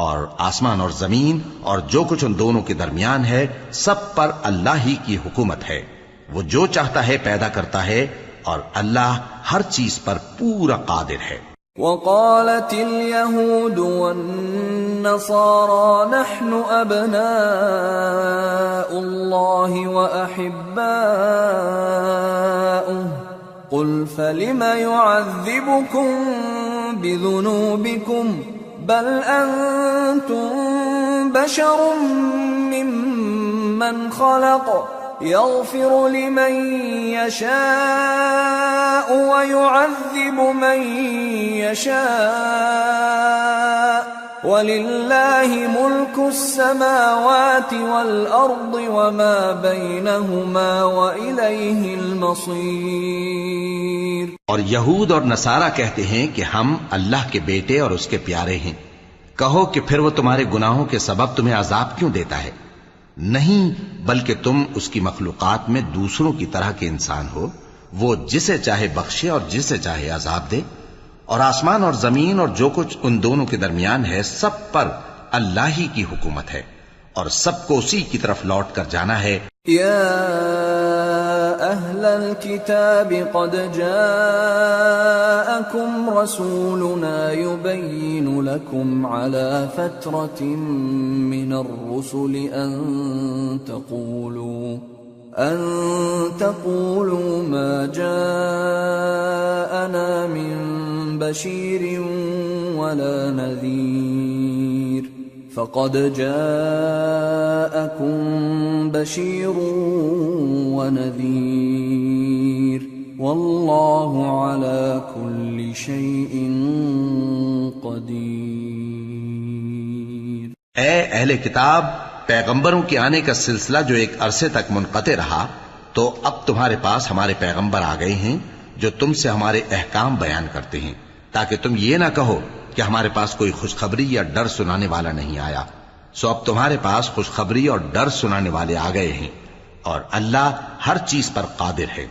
اور آسمان اور زمین اور جو کچھ ان دونوں کے درمیان ہے سب پر اللہ ہی کی حکومت ہے. وہ جو چاہتا ہے پیدا کرتا ہے اور اللہ ہر چیز پر پورا قادر ہے. وقالت اليهود والنصارى نحن أبناء الله وأحباؤه قل فلم يعذبكم بذنوبكم بل أنتم بشر ممن خلق يغفر لمن يشاء ويعذب من يشاء وَلِلَّهِ مُلْكُ السَّمَاوَاتِ وَالْأَرْضِ وَمَا بَيْنَهُمَا وَإِلَيْهِ الْمَصِيرُ. اور یہود اور نصارہ کہتے ہیں کہ ہم اللہ کے بیٹے اور اس کے پیارے ہیں. کہو کہ پھر وہ تمہارے گناہوں کے سبب تمہیں عذاب کیوں دیتا ہے؟ نہیں، بلکہ تم اس کی مخلوقات میں دوسروں کی طرح کے انسان ہو. وہ جسے چاہے بخشے اور جسے چاہے عذاب دے. اور آسمان اور زمین اور جو کچھ ان دونوں کے درمیان ہے سب پر اللہ ہی کی حکومت ہے اور سب کو اسی کی طرف لوٹ کر جانا ہے. یا اہل الكتاب قد جاءکم رسولنا يبین لکم على فترة من الرسل أن تقولوا ما جاءنا من بشير ولا نذير فقد جاءكم بشير ونذير والله على كل شيء قدير. اے اہل کتاب، پیغمبروں کے آنے کا سلسلہ جو ایک عرصے تک منقطع رہا، تو اب تمہارے پاس ہمارے پیغمبر آ گئے ہیں جو تم سے ہمارے احکام بیان کرتے ہیں، تاکہ تم یہ نہ کہو کہ ہمارے پاس کوئی خوشخبری یا ڈر سنانے والا نہیں آیا. سو اب تمہارے پاس خوشخبری اور ڈر سنانے والے آ گئے ہیں اور اللہ ہر چیز پر قادر ہے.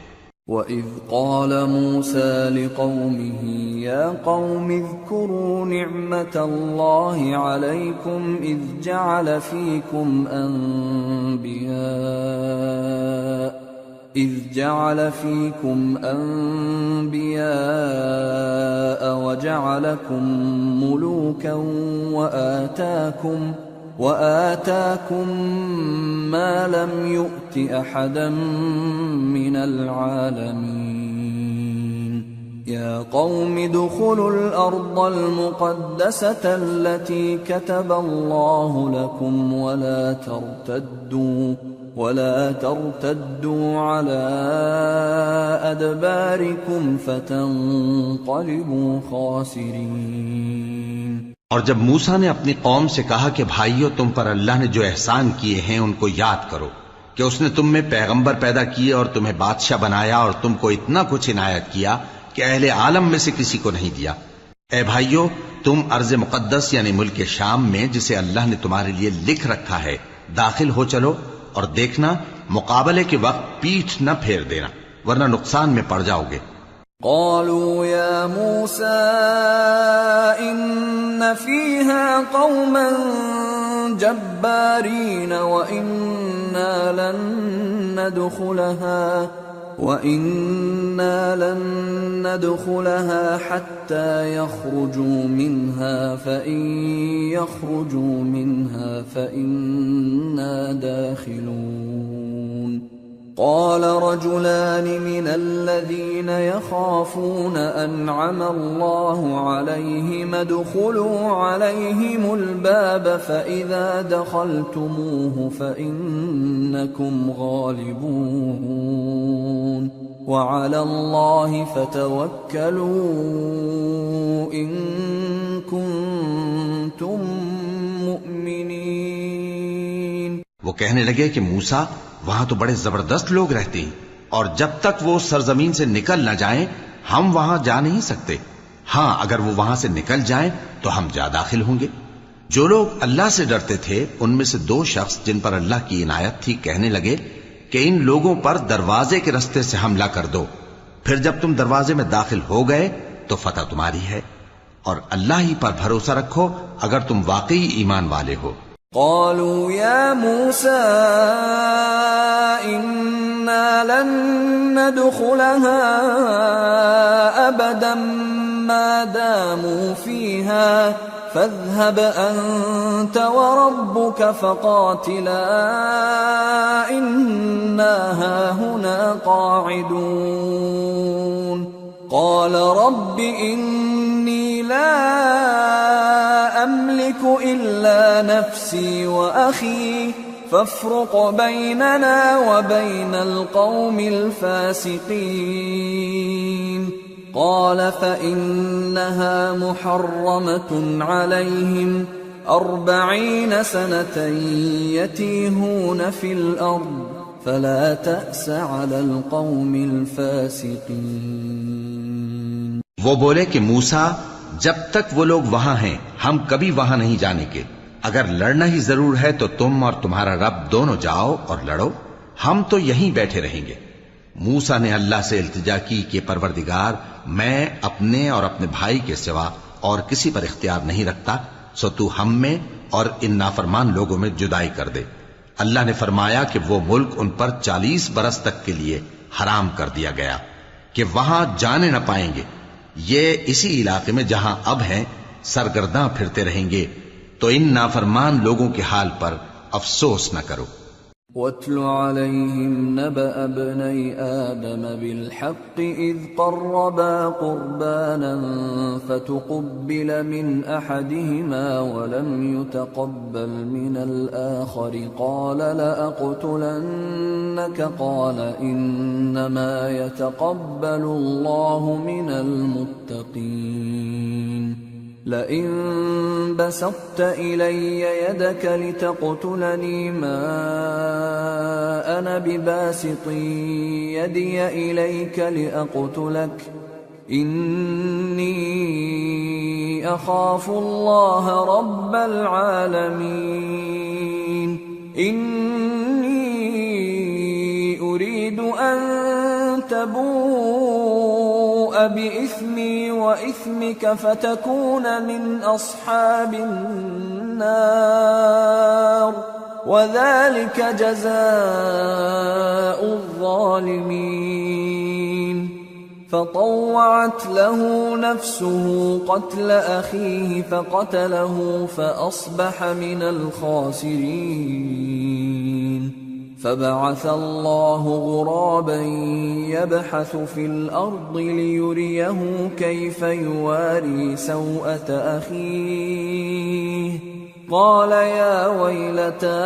وَإِذْ قَالَ مُوسَى لِقَوْمِهِ يَا قَوْمِ اذْكُرُوا نِعْمَةَ اللَّهِ عَلَيْكُمْ إِذْ جَعَلَ فِيكُمْ أَنْبِيَاءَ وَجَعَلَكُمْ مُلُوكًا وَآتَاكُمْ مَا لَمْ يُؤْتِ أَحَدًا مِّنَ الْعَالَمِينَ. يَا قَوْمِ ادْخُلُوا الْأَرْضَ الْمُقَدَّسَةَ الَّتِي كَتَبَ اللَّهُ لَكُمْ ولا ترتدوا على أدباركم فتنقلبوا خاسرين. اور جب موسیٰ نے اپنی قوم سے کہا کہ بھائیو، تم پر اللہ نے جو احسان کیے ہیں ان کو یاد کرو، کہ اس نے تم میں پیغمبر پیدا کیے اور تمہیں بادشاہ بنایا اور تم کو اتنا کچھ عنایت کیا کہ اہل عالم میں سے کسی کو نہیں دیا. اے بھائیو، تم ارض مقدس یعنی ملک شام میں، جسے اللہ نے تمہارے لیے لکھ رکھا ہے، داخل ہو چلو، اور دیکھنا مقابلے کے وقت پیٹھ نہ پھیر دینا، ورنہ نقصان میں پڑ جاؤ گے. قالوا يا موسى إن فيها قوما جبارين وإنا لن ندخلها حتى يخرجوا منها فإن يخرجوا منها فإنا داخلون. قال رجلان من الذين يخافون أنعم الله عليهم ادخلوا عليهم الباب فإذا دخلتموه فإنكم غالبون وعلى الله فتوكلوا إن كنتم مؤمنين. وہ کہنے لگے کہ موسیٰ، وہاں تو بڑے زبردست لوگ رہتے ہیں، اور جب تک وہ سرزمین سے نکل نہ جائیں ہم وہاں جا نہیں سکتے. ہاں، اگر وہ وہاں سے نکل جائیں تو ہم جا داخل ہوں گے. جو لوگ اللہ سے ڈرتے تھے ان میں سے دو شخص جن پر اللہ کی عنایت تھی کہنے لگے کہ ان لوگوں پر دروازے کے رستے سے حملہ کر دو، پھر جب تم دروازے میں داخل ہو گئے تو فتح تمہاری ہے. اور اللہ ہی پر بھروسہ رکھو اگر تم واقعی ایمان والے ہو۔ قالوا يا موسى إنا لن ندخلها أبدا ما داموا فيها فاذهب أنت وربك فقاتلا إنا هاهنا قاعدون قال رب إني لا أملك إلا نفسي وأخي فافرق بيننا وبين القوم الفاسقين قال فإنها محرمة عليهم 40 سنة يتيهون في الأرض فلا تأس على القوم الفاسقين۔ وہ بولے کہ موسیٰ جب تک وہ لوگ وہاں ہیں ہم کبھی وہاں نہیں جانے کے، اگر لڑنا ہی ضرور ہے تو تم اور تمہارا رب دونوں جاؤ اور لڑو، ہم تو یہیں بیٹھے رہیں گے۔ موسیٰ نے اللہ سے التجا کی کہ پروردگار میں اپنے اور اپنے بھائی کے سوا اور کسی پر اختیار نہیں رکھتا، سو تو ہم میں اور ان نافرمان لوگوں میں جدائی کر دے۔ اللہ نے فرمایا کہ وہ ملک ان پر 40 برس تک کے لیے حرام کر دیا گیا کہ وہاں جانے نہ پائیں گے، یہ اسی علاقے میں جہاں اب ہیں سرگرداں پھرتے رہیں گے، تو ان نافرمان لوگوں کے حال پر افسوس نہ کرو۔ وَاتْلُ عَلَيْهِمْ نَبَأَ ابْنَيْ آدَمَ بِالْحَقِّ إِذْ قَرَّبَا قُرْبَانًا فَتُقُبِّلَ مِنْ أَحَدِهِمَا وَلَمْ يُتَقَبَّلْ مِنَ الْآخَرِ قَالَ لَأَقْتُلَنَّكَ قَالَ إِنَّمَا يَتَقَبَّلُ اللَّهُ مِنَ الْمُتَّقِينَ لئن بسطت إلي يدك لتقتلني ما أنا بباسط يدي إليك لأقتلك إني أخاف الله رب العالمين إني أريد أن تبوء بإثمي وإثمك فتكون من أصحاب النار وذلك جزاء الظالمين فطوعت له نفسه قتل أخيه فقتله فأصبح من الخاسرين فبعث الله غرابا يبحث في الأرض ليريه كيف يواري سوءة أخيه قال يا ويلتى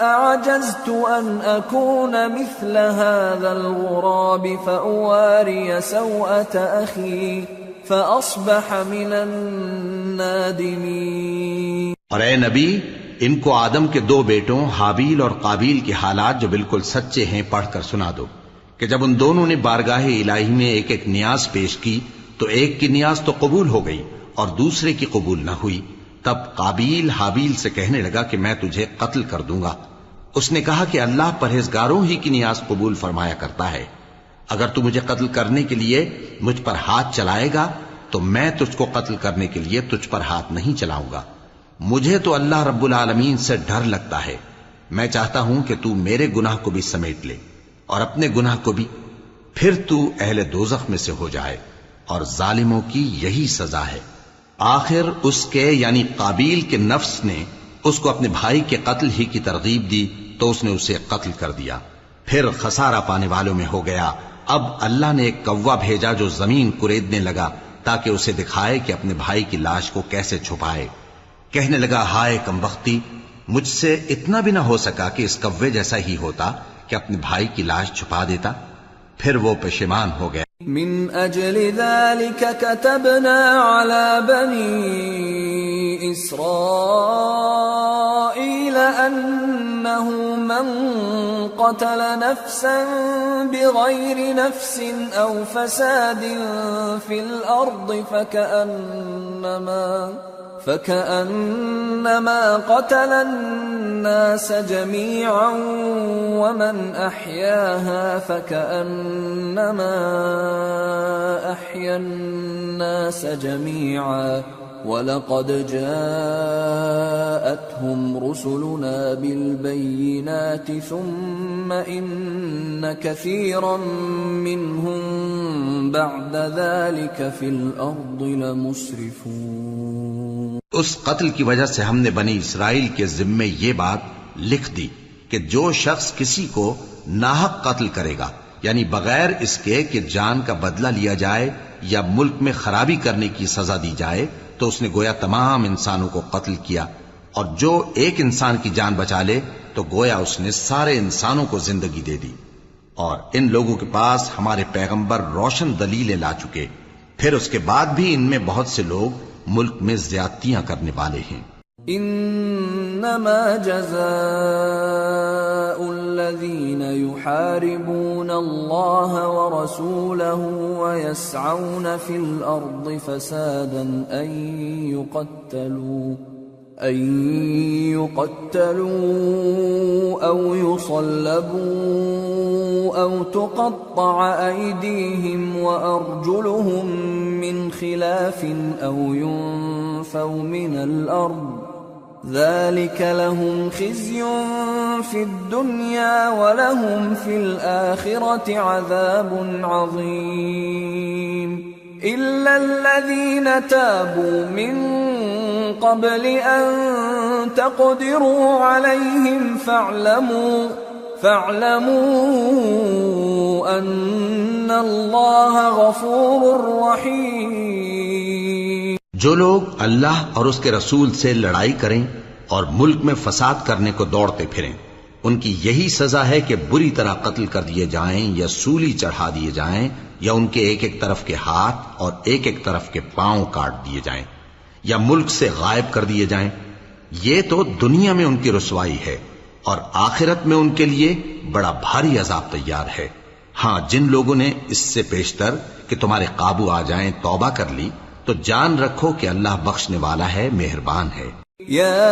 أعجزت أن أكون مثل هذا الغراب فأواري سوءة أخي فأصبح من النادمين۔ اور اے نبی ان کو آدم کے 2 بیٹوں حابیل اور قابیل کے حالات جو بالکل سچے ہیں پڑھ کر سنا دو کہ جب ان دونوں نے بارگاہ الہی میں ایک ایک نیاز پیش کی تو ایک کی نیاز تو قبول ہو گئی اور دوسرے کی قبول نہ ہوئی، تب قابیل حابیل سے کہنے لگا کہ میں تجھے قتل کر دوں گا۔ اس نے کہا کہ اللہ پرہیزگاروں ہی کی نیاز قبول فرمایا کرتا ہے، اگر تو مجھے قتل کرنے کے لیے مجھ پر ہاتھ چلائے گا تو میں تجھ کو قتل کرنے کے لیے تجھ پر ہاتھ نہیں چلاؤں گا۔ مجھے تو اللہ رب العالمین سے ڈر لگتا ہے، میں چاہتا ہوں کہ تو میرے گناہ کو بھی سمیٹ لے اور اپنے گناہ کو بھی، پھر تو اہل دوزخ میں سے ہو جائے، اور ظالموں کی یہی سزا ہے۔ آخر اس کے یعنی قابیل کے نفس نے اس کو اپنے بھائی کے قتل ہی کی ترغیب دی تو اس نے اسے قتل کر دیا، پھر خسارہ پانے والوں میں ہو گیا۔ اب اللہ نے ایک کوا بھیجا جو زمین کریدنے لگا تاکہ اسے دکھائے کہ اپنے بھائی کی لاش کو کیسے چھپائے۔ کہنے لگا ہائے کمبختی، مجھ سے اتنا بھی نہ ہو سکا کہ اس کوے جیسا ہی ہوتا کہ اپنے بھائی کی لاش چھپا دیتا۔ پھر وہ پشیمان ہو گیا۔ من اجل ذلك كتبنا على بني اسرائيل انه من قتل نفسا بغير نفس او فساد في الارض فكأنما قتل الناس جميعا ومن أحياها فكأنما أحيا الناس جميعا وَلَقَدْ جَاءَتْهُمْ رُسُلُنَا بِالْبَيِّنَاتِ ثُمَّ إِنَّ كَثِيرًا مِّنْهُمْ بَعْدَ ذَلِكَ فِي الْأَرْضِ لَمُسْرِفُونَ۔ اس قتل کی وجہ سے ہم نے بنی اسرائیل کے ذمے یہ بات لکھ دی کہ جو شخص کسی کو ناحق قتل کرے گا، یعنی بغیر اس کے کہ جان کا بدلہ لیا جائے یا ملک میں خرابی کرنے کی سزا دی جائے، تو اس نے گویا تمام انسانوں کو قتل کیا، اور جو ایک انسان کی جان بچا لے تو گویا اس نے سارے انسانوں کو زندگی دے دی۔ اور ان لوگوں کے پاس ہمارے پیغمبر روشن دلیلیں لا چکے، پھر اس کے بعد بھی ان میں بہت سے لوگ ملک میں زیادتیاں کرنے والے ہیں۔ انما جزاء الذين يحاربون الله ورسوله ويسعون في الارض فسادا ان يقتلوا او يصلبوا او تقطع ايديهم وارجلهم من خلاف او ينفوا من الارض ذلك لهم خزي في الدنيا ولهم في الآخرة عذاب عظيم إلا الذين تابوا من قبل أن تقدروا عليهم فاعلموا أن الله غفور رحيم۔ جو لوگ اللہ اور اس کے رسول سے لڑائی کریں اور ملک میں فساد کرنے کو دوڑتے پھریں، ان کی یہی سزا ہے کہ بری طرح قتل کر دیے جائیں یا سولی چڑھا دیے جائیں یا ان کے ایک ایک طرف کے ہاتھ اور ایک ایک طرف کے پاؤں کاٹ دیے جائیں یا ملک سے غائب کر دیے جائیں۔ یہ تو دنیا میں ان کی رسوائی ہے، اور آخرت میں ان کے لیے بڑا بھاری عذاب تیار ہے۔ ہاں، جن لوگوں نے اس سے پیشتر کہ تمہارے قابو آ جائیں توبہ کر لی تو جان رکھو کہ اللہ بخشنے والا ہے، مہربان ہے۔ يا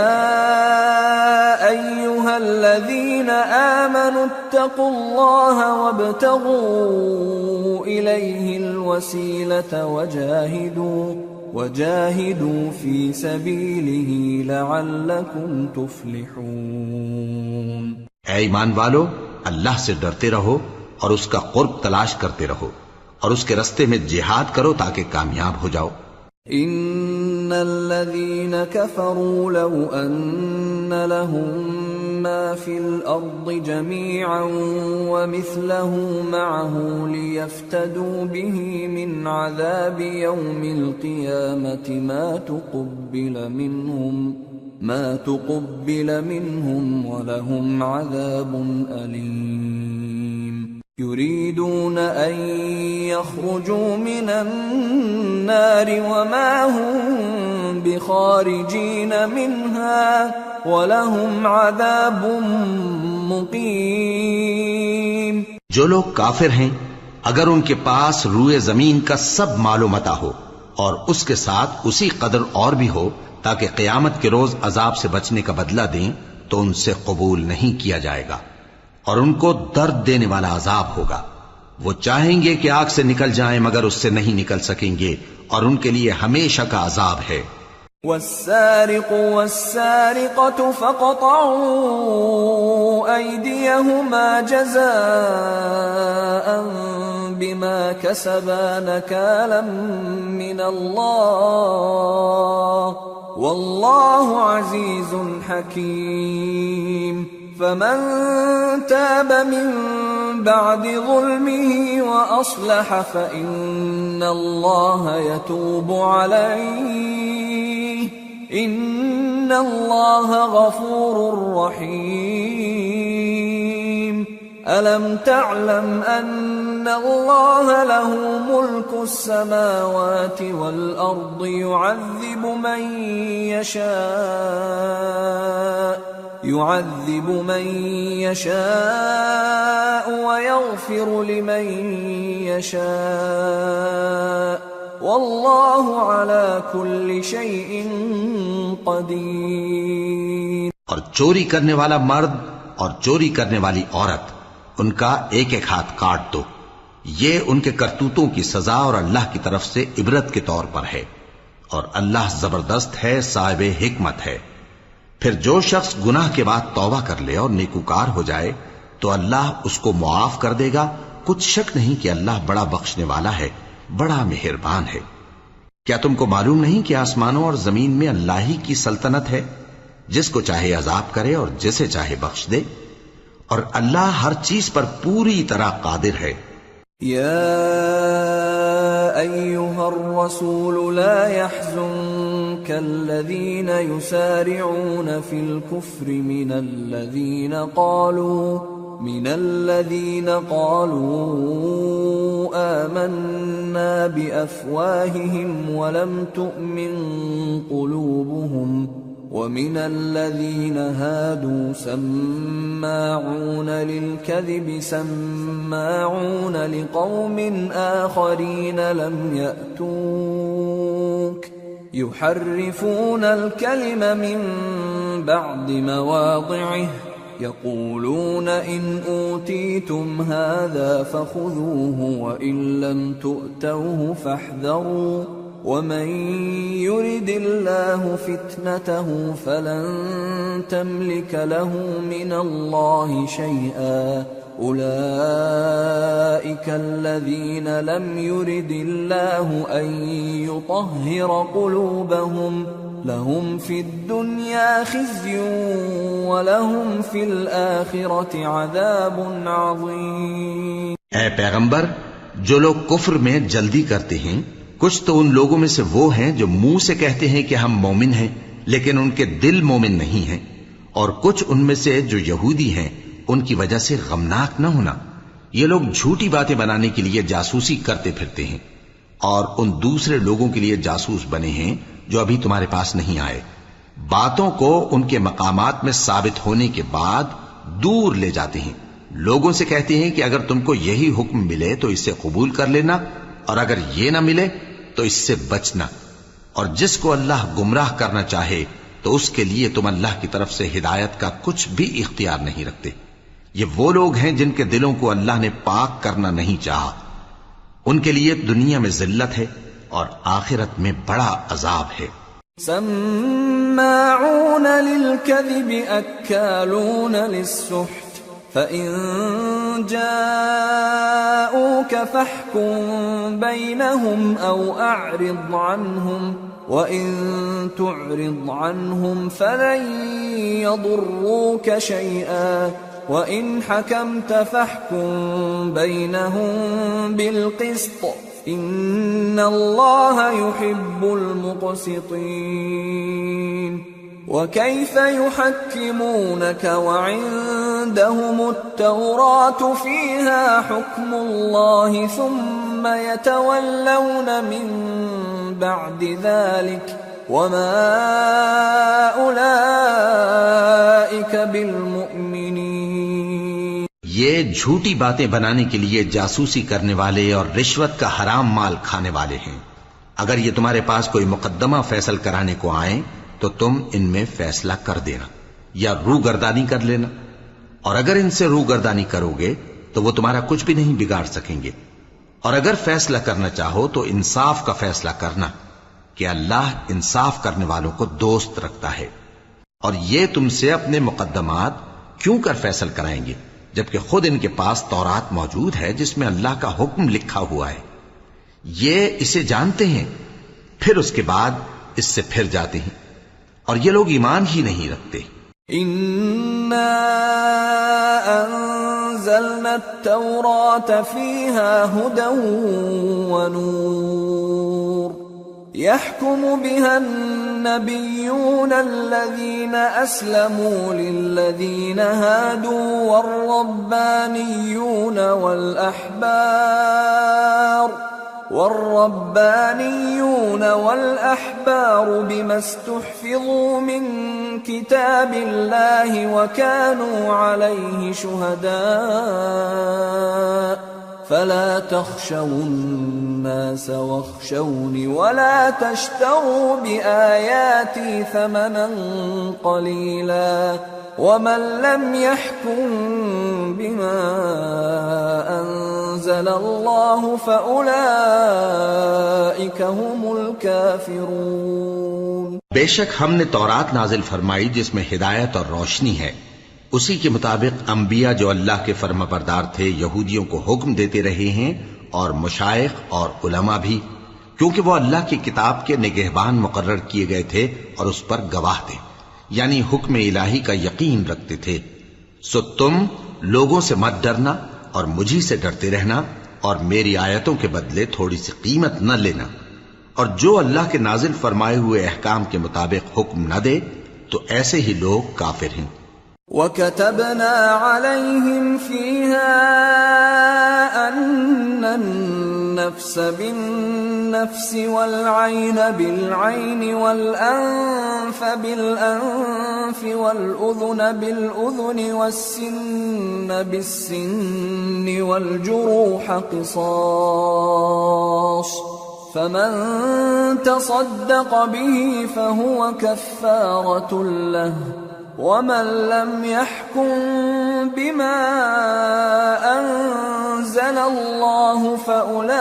أيها الذين آمنوا اتقوا الله وابتغوا إليه الوسيلة وجاهدوا في سبيله لعلكم تفلحون۔ اے ایمان والو، اللہ سے ڈرتے رہو اور اس کا قرب تلاش کرتے رہو، اور اس کے رستے میں جہاد کرو تاکہ کامیاب ہو جاؤ۔ ان الذين كفروا لو ان لهم ما في الارض جميعا ومثله معه ليفتدوا به من عذاب يوم القيامة ما تقبل منهم ولهم عذاب أليم۔ يريدون أن يخرجوا من النار وما هم بخارجين منها ولهم عذاب مقيم۔ جو لوگ کافر ہیں، اگر ان کے پاس روئے زمین کا سب مال و متاع ہو اور اس کے ساتھ اسی قدر اور بھی ہو تاکہ قیامت کے روز عذاب سے بچنے کا بدلہ دیں، تو ان سے قبول نہیں کیا جائے گا، اور ان کو درد دینے والا عذاب ہوگا۔ وہ چاہیں گے کہ آگ سے نکل جائیں مگر اس سے نہیں نکل سکیں گے، اور ان کے لیے ہمیشہ کا عذاب ہے۔ والسارق والسارقة فاقطعوا أيديهما جزاء بما كسبا نكالا من الله والله عزيز حكيم۔ فمن تاب من بعد ظلمه وأصلح فإن الله يتوب عليه إن الله غفور رحيم۔ ألم تعلم أن الله له ملك السماوات والأرض يعذب من يشاء ويغفر لمن يشاء واللہ علی کل شیء قدیر. اور چوری کرنے والا مرد اور چوری کرنے والی عورت ان کا ایک ایک ہاتھ کاٹ دو. یہ ان کے کرتوتوں کی سزا اور اللہ کی طرف سے عبرت کے طور پر ہے، اور اللہ زبردست ہے، صاحب حکمت ہے. پھر جو شخص گناہ کے بعد توبہ کر لے اور نیکوکار ہو جائے تو اللہ اس کو معاف کر دے گا. کچھ شک نہیں کہ اللہ بڑا بخشنے والا ہے، بڑا مہربان ہے. کیا تم کو معلوم نہیں کہ آسمانوں اور زمین میں اللہ ہی کی سلطنت ہے، جس کو چاہے عذاب کرے اور جسے چاہے بخش دے، اور اللہ ہر چیز پر پوری طرح قادر ہے. یا ایھا الرسول لا يحزنك الذین یسارعون فی الكفر من الذین قالوا آمنا بأفواههم ولم تؤمن قلوبهم ومن الذين هادوا سماعون للكذب سماعون لقوم آخرين لم يأتوك يحرفون الكلم من بعد مواضعه يقولون إن أوتيتم هذا فخذوه وإن لم تؤتوه فاحذروا ومن يرد الله فتنته فلن تملك له من الله شيئا أولئك الذين لم يرد الله أن يطهر قلوبهم لهم في الدنيا خزي ولهم في الآخرة عذاب عظيم. اے پیغمبر، جو لوگ کفر میں جلدی کرتے ہیں کچھ تو ان لوگوں میں سے وہ ہیں جو منہ سے کہتے ہیں کہ ہم مومن ہیں لیکن ان کے دل مومن نہیں ہیں، اور کچھ ان میں سے جو یہودی ہیں ان کی وجہ سے غمناک نہ ہونا. یہ لوگ جھوٹی باتیں بنانے کے لیے جاسوسی کرتے پھرتے ہیں اور ان دوسرے لوگوں کے لیے جاسوس بنے ہیں جو ابھی تمہارے پاس نہیں آئے. باتوں کو ان کے مقامات میں ثابت ہونے کے بعد دور لے جاتے ہیں. لوگوں سے کہتے ہیں کہ اگر تم کو یہی حکم ملے تو اسے قبول کر لینا، اور اگر یہ نہ ملے تو اس سے بچنا. اور جس کو اللہ گمراہ کرنا چاہے تو اس کے لیے تم اللہ کی طرف سے ہدایت کا کچھ بھی اختیار نہیں رکھتے. یہ وہ لوگ ہیں جن کے دلوں کو اللہ نے پاک کرنا نہیں چاہا. ان کے لیے دنیا میں ذلت ہے اور آخرت میں بڑا عذاب ہے. سماعون للكذب اکالون للسحت فإن جاءوك فاحكم بينهم أو أعرض عنهم وإن تعرض عنهم فلن يضروك شيئا وإن حكمت فاحكم بينهم بالقسط إن الله يحب المقسطين. وكيف يحكمونك وعندهم التوراة فيها حكم الله ثم يتولون من بعد ذلك وما أولئك بالمؤمنين. یہ جھوٹی باتیں بنانے کے لیے جاسوسی کرنے والے اور رشوت کا حرام مال کھانے والے ہیں. اگر یہ تمہارے پاس کوئی مقدمہ فیصل کرانے کو آئیں تو تم ان میں فیصلہ کر دینا یا روگردانی کر لینا، اور اگر ان سے روگردانی کرو گے تو وہ تمہارا کچھ بھی نہیں بگاڑ سکیں گے. اور اگر فیصلہ کرنا چاہو تو انصاف کا فیصلہ کرنا کہ اللہ انصاف کرنے والوں کو دوست رکھتا ہے. اور یہ تم سے اپنے مقدمات کیوں کر فیصل کرائیں گے جبکہ خود ان کے پاس تورات موجود ہے جس میں اللہ کا حکم لکھا ہوا ہے. یہ اسے جانتے ہیں پھر اس کے بعد اس سے پھر جاتے ہیں، اور یہ لوگ ایمان ہی نہیں رکھتے. اِنَّا أَنزَلْنَا التَّوْرَاةَ فِيهَا هُدًى وَنُورٌ يَحْكُمُ بِهَا النَّبِيُّونَ الَّذِينَ أَسْلَمُوا لِلَّذِينَ هَادُوا والربانيون والأحبار بما استحفظوا من كتاب الله وكانوا عليه شهداء فلا تخشوا الناس واخشوني ولا تشتروا بآياتي ثمنا قليلا ومن لم يحكم بما أنزل الله فأولئك هم الكافرون۔ بے شک ہم نے تورات نازل فرمائی جس میں ہدایت اور روشنی ہے، اسی کے مطابق انبیاء جو اللہ کے فرما بردار تھے یہودیوں کو حکم دیتے رہے ہیں، اور مشائخ اور علماء بھی، کیونکہ وہ اللہ کی کتاب کے نگہبان مقرر کیے گئے تھے اور اس پر گواہ تھے، یعنی حکم الہی کا یقین رکھتے تھے۔ سو تم لوگوں سے مت ڈرنا اور مجھی سے ڈرتے رہنا، اور میری آیتوں کے بدلے تھوڑی سی قیمت نہ لینا، اور جو اللہ کے نازل فرمائے ہوئے احکام کے مطابق حکم نہ دے تو ایسے ہی لوگ کافر ہیں۔ وَكَتَبْنَا عَلَيْهِمْ فِيهَا أَنَّ النَّفْسَ بِالنَّفْسِ وَالْعَيْنَ بِالْعَيْنِ وَالْأَنفَ بِالْأَنفِ وَالْأُذُنَ بِالْأُذُنِ وَالسِّنَّ بِالسِّنِّ وَالْجُرُوحَ قِصَاصٌ فَمَن تَصَدَّقَ بِهِ فَهُوَ كَفَّارَةٌ لَهُ وَمَن لَّمْ يَحْكُم بِمَا أَنزَلَ اللَّهُ فَأُولَئِكَ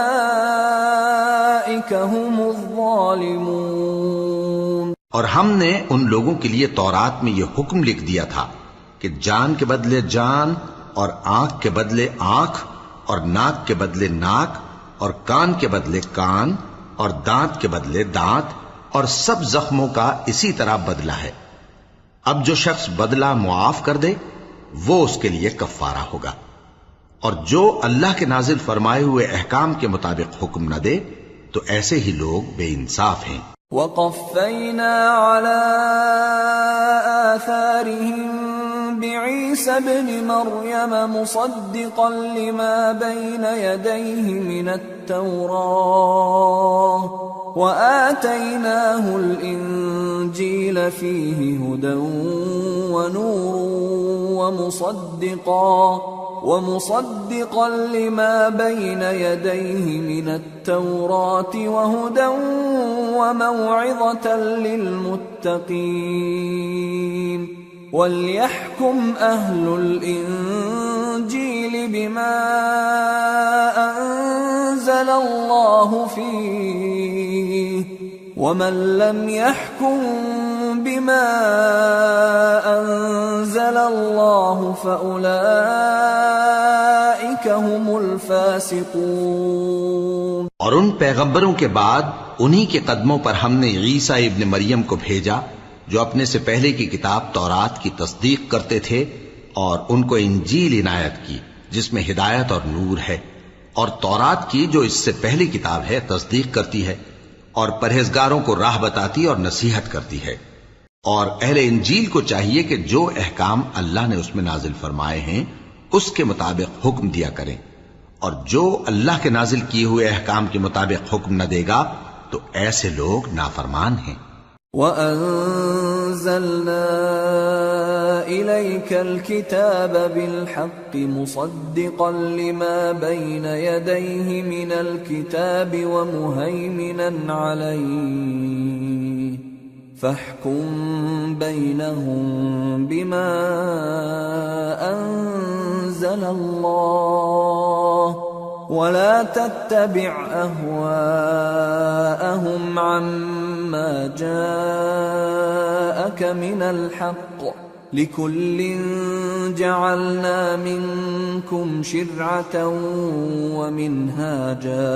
هُمُ الظَّالِمُونَ۔ اور ہم نے ان لوگوں کے لیے تورات میں یہ حکم لکھ دیا تھا کہ جان کے بدلے جان، اور آنکھ کے بدلے آنکھ، اور ناک کے بدلے ناک، اور کان کے بدلے کان، اور دانت کے بدلے دانت، اور سب زخموں کا اسی طرح بدلہ ہے۔ اب جو شخص بدلہ معاف کر دے وہ اس کے لیے کفارہ ہوگا، اور جو اللہ کے نازل فرمائے ہوئے احکام کے مطابق حکم نہ دے تو ایسے ہی لوگ بے انصاف ہیں۔ وَقَفَّيْنَا عَلَىٰ آثَارِهِم بِعِيسَى ابْنِ مَرْيَمَ مُصَدِّقًا لِمَا بَيْنَ يَدَيْهِ مِنَ التَّوْرَاةِ وَآتَيْنَاهُ الْإِنجِيلَ فِيهِ هُدًى وَنُورٌ وَمُصَدِّقًا لِمَا بَيْنَ يَدَيْهِ مِنَ التَّوْرَاةِ وَهُدًى وَمَوْعِظَةً لِّلْمُتَّقِينَ وَلْيَحْكُمْ أَهْلُ الْإِنجِيلِ بِمَا أَنزَلَ اللَّهُ فِيهِ وَمَن لَّمْ يَحْكُم بِمَا أَنزَلَ اللَّهُ فَأُولَئِكَ هُمُ الْفَاسِقُونَ۔ اور ان پیغمبروں کے بعد انہی کے قدموں پر ہم نے عیسیٰ ابن مریم کو بھیجا جو اپنے سے پہلے کی کتاب تورات کی تصدیق کرتے تھے، اور ان کو انجیل عنایت کی جس میں ہدایت اور نور ہے، اور تورات کی جو اس سے پہلی کتاب ہے تصدیق کرتی ہے، اور پرہیزگاروں کو راہ بتاتی اور نصیحت کرتی ہے۔ اور اہل انجیل کو چاہیے کہ جو احکام اللہ نے اس میں نازل فرمائے ہیں اس کے مطابق حکم دیا کریں، اور جو اللہ کے نازل کیے ہوئے احکام کے مطابق حکم نہ دے گا تو ایسے لوگ نافرمان ہیں۔ وَأَنزَلْنَا إِلَيْكَ الْكِتَابَ بِالْحَقِّ مُصَدِّقًا لِمَا بَيْنَ يَدَيْهِ مِنَ الْكِتَابِ وَمُهَيْمِنًا عَلَيْهِ فَاحْكُم بَيْنَهُم بِمَا أَنزَلَ اللَّهُ وَلَا تَتَّبِعْ أَهْوَاءَهُمْ عَمَّا جَاءَكَ مِنَ الْحَقِّ لِكُلٍّ جَعَلْنَا مِنكُمْ شِرْعَةً وَمِنْهَاجًا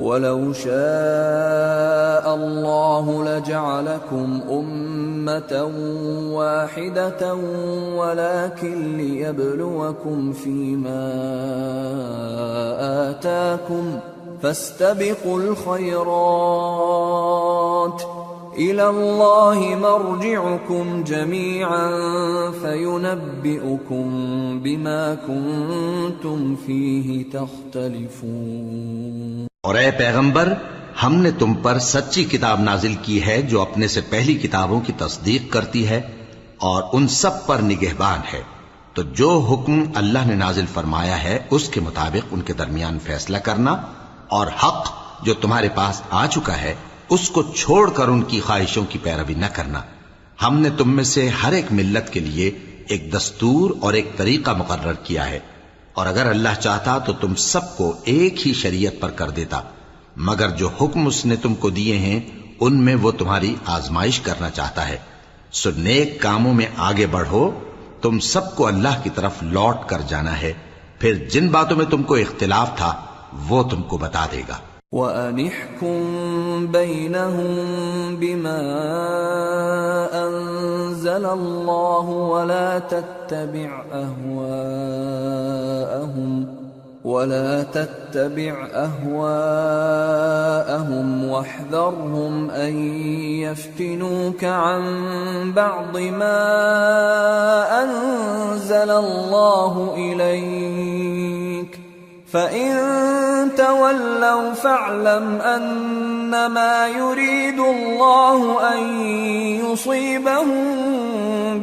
وَلَوْ شَاءَ اللَّهُ لَجَعَلَكُمْ أُمَّةً وَاحِدَةً وَلَكِنْ لِيَبْلُوَكُمْ فِيمَا آتَاكُمْ فَاسْتَبِقُوا الْخَيْرَاتِ إِلَى اللَّهِ مَرْجِعُكُمْ جَمِيعًا فَيُنَبِّئُكُم بِمَا كُنتُمْ فِيهِ تَخْتَلِفُونَ۔ اور اے پیغمبر، ہم نے تم پر سچی کتاب نازل کی ہے جو اپنے سے پہلی کتابوں کی تصدیق کرتی ہے اور ان سب پر نگہبان ہے، تو جو حکم اللہ نے نازل فرمایا ہے اس کے مطابق ان کے درمیان فیصلہ کرنا، اور حق جو تمہارے پاس آ چکا ہے اس کو چھوڑ کر ان کی خواہشوں کی پیروی نہ کرنا۔ ہم نے تم میں سے ہر ایک ملت کے لیے ایک دستور اور ایک طریقہ مقرر کیا ہے، اور اگر اللہ چاہتا تو تم سب کو ایک ہی شریعت پر کر دیتا، مگر جو حکم اس نے تم کو دیے ہیں ان میں وہ تمہاری آزمائش کرنا چاہتا ہے۔ سو نیک کاموں میں آگے بڑھو، تم سب کو اللہ کی طرف لوٹ کر جانا ہے، پھر جن باتوں میں تم کو اختلاف تھا وہ تم کو بتا دے گا۔ وَأَنِ احْكُم بَيْنَهُم بِمَا أَنزَلَ اللَّهُ وَلَا تَتَّبِعْ أَهْوَاءَهُمْ وَاحْذَرْهُمْ أَن يَفْتِنُوكَ عَن بَعْضِ مَا أَنزَلَ اللَّهُ إِلَيْكَ فَإِن تَوَلَّوْا فَاعْلَمْ أَنَّمَا يُرِيدُ اللَّهُ أَن يُصِيبَهُم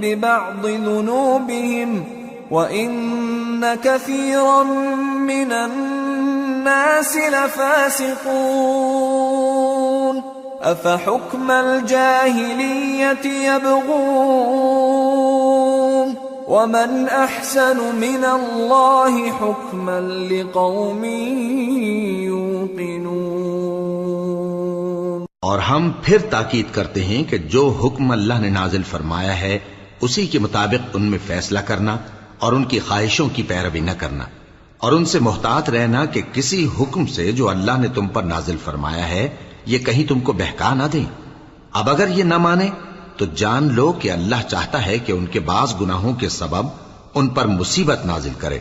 بِبَعْضِ ذُنُوبِهِمْ وَإِنَّ كَثِيرًا مِّنَ النَّاسِ لَفَاسِقُونَ أَفَحُكْمَ الْجَاهِلِيَّةِ يَبْغُونَ وَمَنْ أَحْسَنُ مِنَ اللَّهِ حُكْمًا لِقَوْمٍ يُوقِنُونَ۔ اور ہم پھر تاکید کرتے ہیں کہ جو حکم اللہ نے نازل فرمایا ہے اسی کے مطابق ان میں فیصلہ کرنا اور ان کی خواہشوں کی پیروی نہ کرنا، اور ان سے محتاط رہنا کہ کسی حکم سے جو اللہ نے تم پر نازل فرمایا ہے یہ کہیں تم کو بہکا نہ دیں۔ اب اگر یہ نہ مانے تو جان لو کہ اللہ چاہتا ہے کہ ان کے بعض گناہوں کے سبب ان پر مصیبت نازل کرے،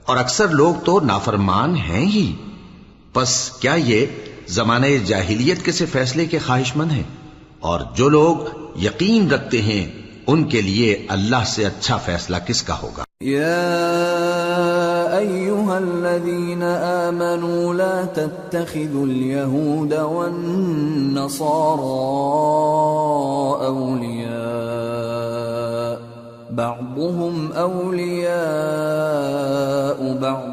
اور اکثر لوگ تو نافرمان ہیں ہی۔ پس کیا یہ زمانے جاہلیت کے سے فیصلے کے خواہش مند ہیں؟ اور جو لوگ یقین رکھتے ہیں ان کے لیے اللہ سے اچھا فیصلہ کس کا ہوگا؟ يا أيها الذين آمنوا لا تتخذوا اليهود والنصارى أولياء بعضهم أولياء بعض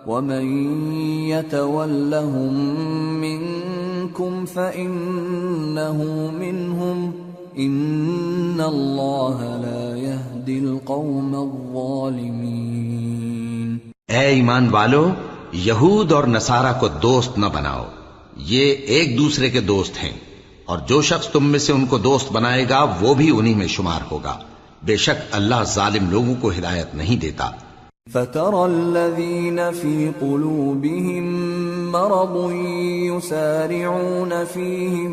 ومن يتولهم منكم فإنه منهم ان اللہ لا يهدی القوم الظالمین۔ اے ایمان والو، یہود اور نصارہ کو دوست نہ بناؤ، یہ ایک دوسرے کے دوست ہیں، اور جو شخص تم میں سے ان کو دوست بنائے گا وہ بھی انہی میں شمار ہوگا، بے شک اللہ ظالم لوگوں کو ہدایت نہیں دیتا۔ فَتَرَى الَّذِينَ فِي قُلُوبِهِم مَّرَضٌ يُسَارِعُونَ فِيهِمْ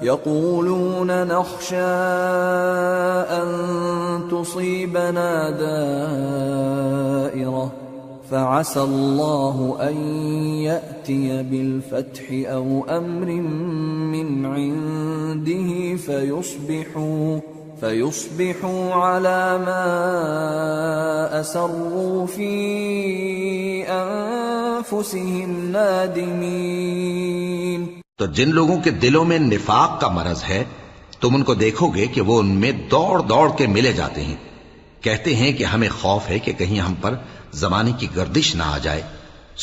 يَقُولُونَ نَخْشَىٰ أَن تُصِيبَنَا دَائِرَةٌ فَعَسَى اللَّهُ أَن يَأْتِيَ بِالْفَتْحِ أَوْ أَمْرٍ مِّنْ عِندِهِ فَيُصْبِحُوا عَلَى مَا أَسَرُّوا فِي أَنفُسِهِمْ نَادِمِينَ۔ تو جن لوگوں کے دلوں میں نفاق کا مرض ہے تم ان کو دیکھو گے کہ وہ ان میں دوڑ دوڑ کے ملے جاتے ہیں، کہتے ہیں کہ ہمیں خوف ہے کہ کہیں ہم پر زمانے کی گردش نہ آ جائے،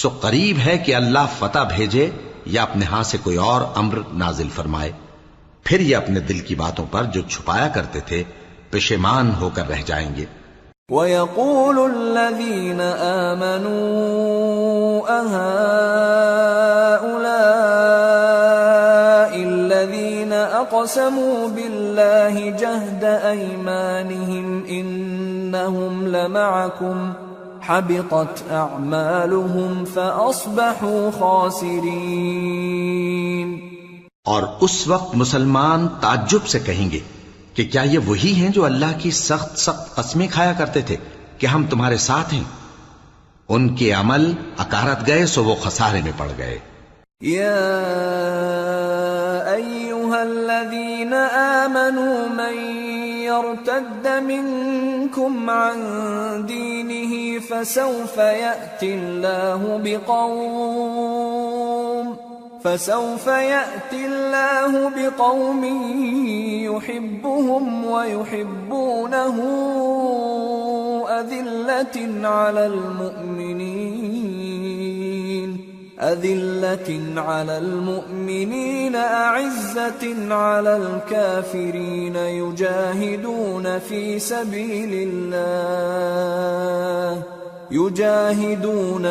سو قریب ہے کہ اللہ فتح بھیجے یا اپنے ہاں سے کوئی اور امر نازل فرمائے، پھر یہ اپنے دل کی باتوں پر جو چھپایا کرتے تھے پشیمان ہو کر رہ جائیں گے۔ وَيَقُولُ الَّذِينَ آمَنُوا أَهَٰؤُلَاءِ الَّذِينَ أَقْسَمُوا بِاللَّهِ جَهْدَ أَيْمَانِهِمْ إِنَّهُمْ لَمَعَكُمْ حَبِطَتْ أَعْمَالُهُمْ فَأَصْبَحُوا خَاسِرِينَ۔ اور اس وقت مسلمان تعجب سے کہیں گے کہ کیا یہ وہی ہیں جو اللہ کی سخت سخت قسمیں کھایا کرتے تھے کہ ہم تمہارے ساتھ ہیں؟ ان کے عمل اکارت گئے سو وہ خسارے میں پڑ گئے۔ یا ایھا الذین آمنوا من یرتد منکم عن دینہ فسوف یأتی اللہ بقوم يحبهم ويحبونه أذلة على المؤمنين أعزة على الكافرين يجاهدون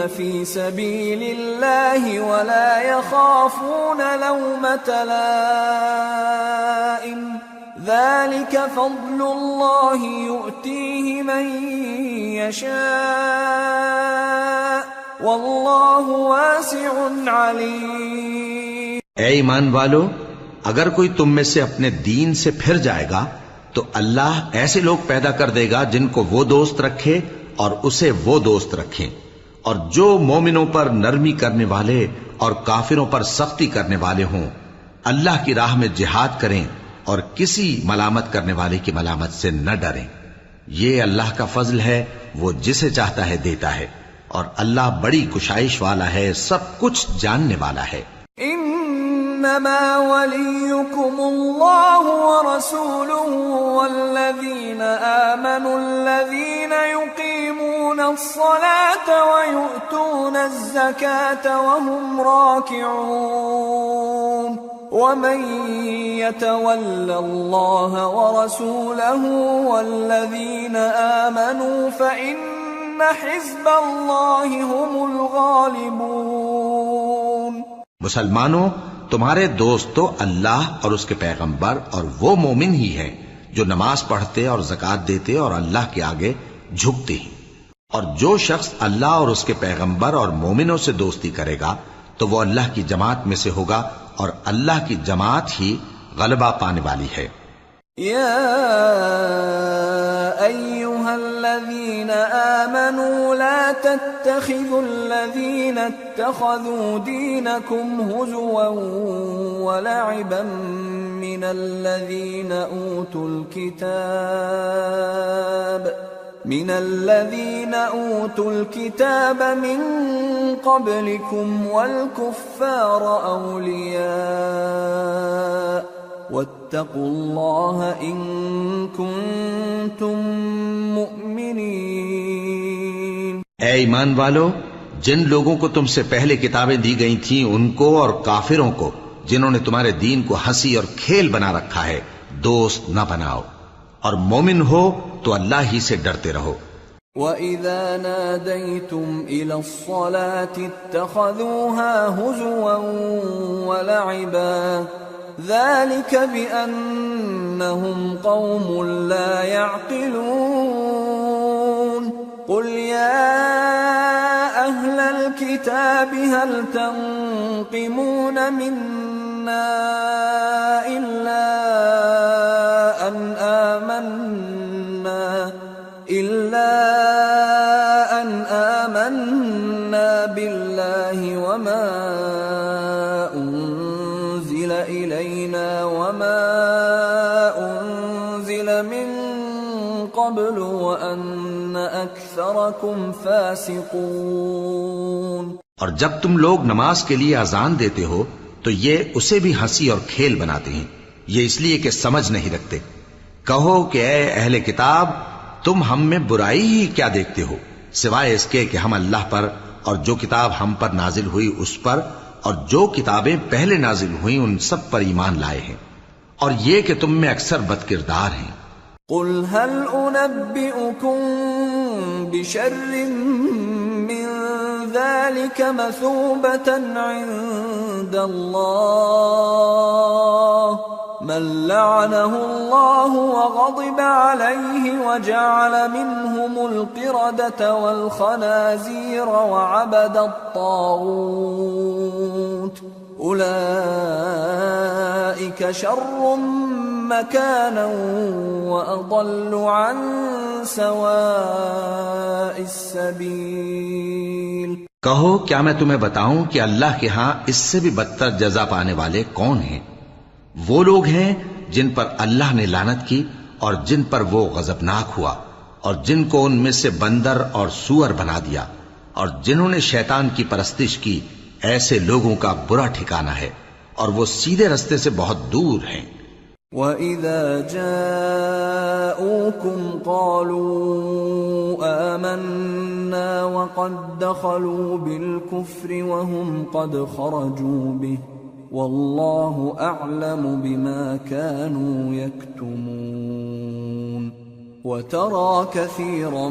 في سبيل الله ولا يخافون لومة لائم ذلك فضل الله يؤتيه من يشاء واللہ واسع علیم۔ اے ایمان والو، اگر کوئی تم میں سے اپنے دین سے پھر جائے گا تو اللہ ایسے لوگ پیدا کر دے گا جن کو وہ دوست رکھے اور اسے وہ دوست رکھیں، اور جو مومنوں پر نرمی کرنے والے اور کافروں پر سختی کرنے والے ہوں، اللہ کی راہ میں جہاد کریں اور کسی ملامت کرنے والے کی ملامت سے نہ ڈریں۔ یہ اللہ کا فضل ہے، وہ جسے چاہتا ہے دیتا ہے، اور اللہ بڑی کشائش والا ہے، سب کچھ جاننے والا ہے۔ انما وليكم الله ورسوله والذين آمنوا الذين يقيمون الصلاة ويؤتون الزكاة وهم راكعون ومن يتول الله ورسوله والذين آمنوا فإن حزب الله هم الغالبون۔ مسلمانوں، تمہارے دوست تو اللہ اور اس کے پیغمبر اور وہ مومن ہی ہیں جو نماز پڑھتے اور زکوٰۃ دیتے اور اللہ کے آگے جھکتے ہیں، اور جو شخص اللہ اور اس کے پیغمبر اور مومنوں سے دوستی کرے گا تو وہ اللہ کی جماعت میں سے ہوگا، اور اللہ کی جماعت ہی غلبہ پانے والی ہے۔ یا ایھا الذین آمنوا لا تتخذوا الذین اتخذوا دینکم ہزوا ولعبا من الذین اوتوا الكتاب من قبلكم والكفار اولیاء واتقوا اللہ ان کنتم مؤمنین۔ اے ایمان والو، جن لوگوں کو تم سے پہلے کتابیں دی گئی تھیں ان کو اور کافروں کو جنہوں نے تمہارے دین کو ہنسی اور کھیل بنا رکھا ہے دوست نہ بناؤ، اور مومن ہو تو اللہ ہی سے ڈرتے رہو۔ وَإِذَا نَادَيْتُمْ إِلَى الصَّلَاةِ اتَّخَذُوهَا هُزُوًا وَلَعِبًا ذَلِكَ بِأَنَّهُمْ قَوْمٌ لَا يَعْقِلُونَ قُلْ يَا أَهْلَ الْكِتَابِ هَلْ تَنقِمُونَ مِنَّا إِلَّا أَنْ آمَنَّا بِاللَّهِ وَمَا أُنزِلَ إِلَيْنَا وَمَا أُنزِلَ مِن قَبْلُ وَأَنَّ أَكْثَرَكُمْ فَاسِقُونَ۔ اور جب تم لوگ نماز کے لیے اذان دیتے ہو تو یہ اسے بھی ہنسی اور کھیل بناتے ہیں، یہ اس لیے کہ سمجھ نہیں رکھتے۔ کہو کہ اے اہل کتاب، تم ہم میں برائی ہی کیا دیکھتے ہو، سوائے اس کے کہ ہم اللہ پر اور جو کتاب ہم پر نازل ہوئی اس پر اور جو کتابیں پہلے نازل ہوئیں ان سب پر ایمان لائے ہیں، اور یہ کہ تم میں اکثر بد کردار ہیں۔ قل هل انبئكم بشر من ذلك مثوبة عند الله من لعنه الله وغضب عليه وجعل منهم القردة والخنازير وعبد الطاغوت أولئك شر مكانا وأضل عن سواء السبيل۔ کہو کیا میں تمہیں بتاؤں کہ اللہ کے ہاں اس سے بھی بدتر جزا پانے والے کون ہیں؟ وہ لوگ ہیں جن پر اللہ نے لعنت کی اور جن پر وہ غضبناک ہوا، اور جن کو ان میں سے بندر اور سور بنا دیا، اور جنہوں نے شیطان کی پرستش کی، ایسے لوگوں کا برا ٹھکانہ ہے، اور وہ سیدھے رستے سے بہت دور ہیں۔ وَإِذَا جَاءُوكُمْ قَالُوا آمَنَّا وَقَدْ دَخَلُوا بِالْكُفْرِ وَهُمْ قَدْ خَرَجُوا بِهِ وَاللَّهُ أَعْلَمُ بِمَا كَانُوا يَكْتُمُونَ وَتَرَى كَثِيرًا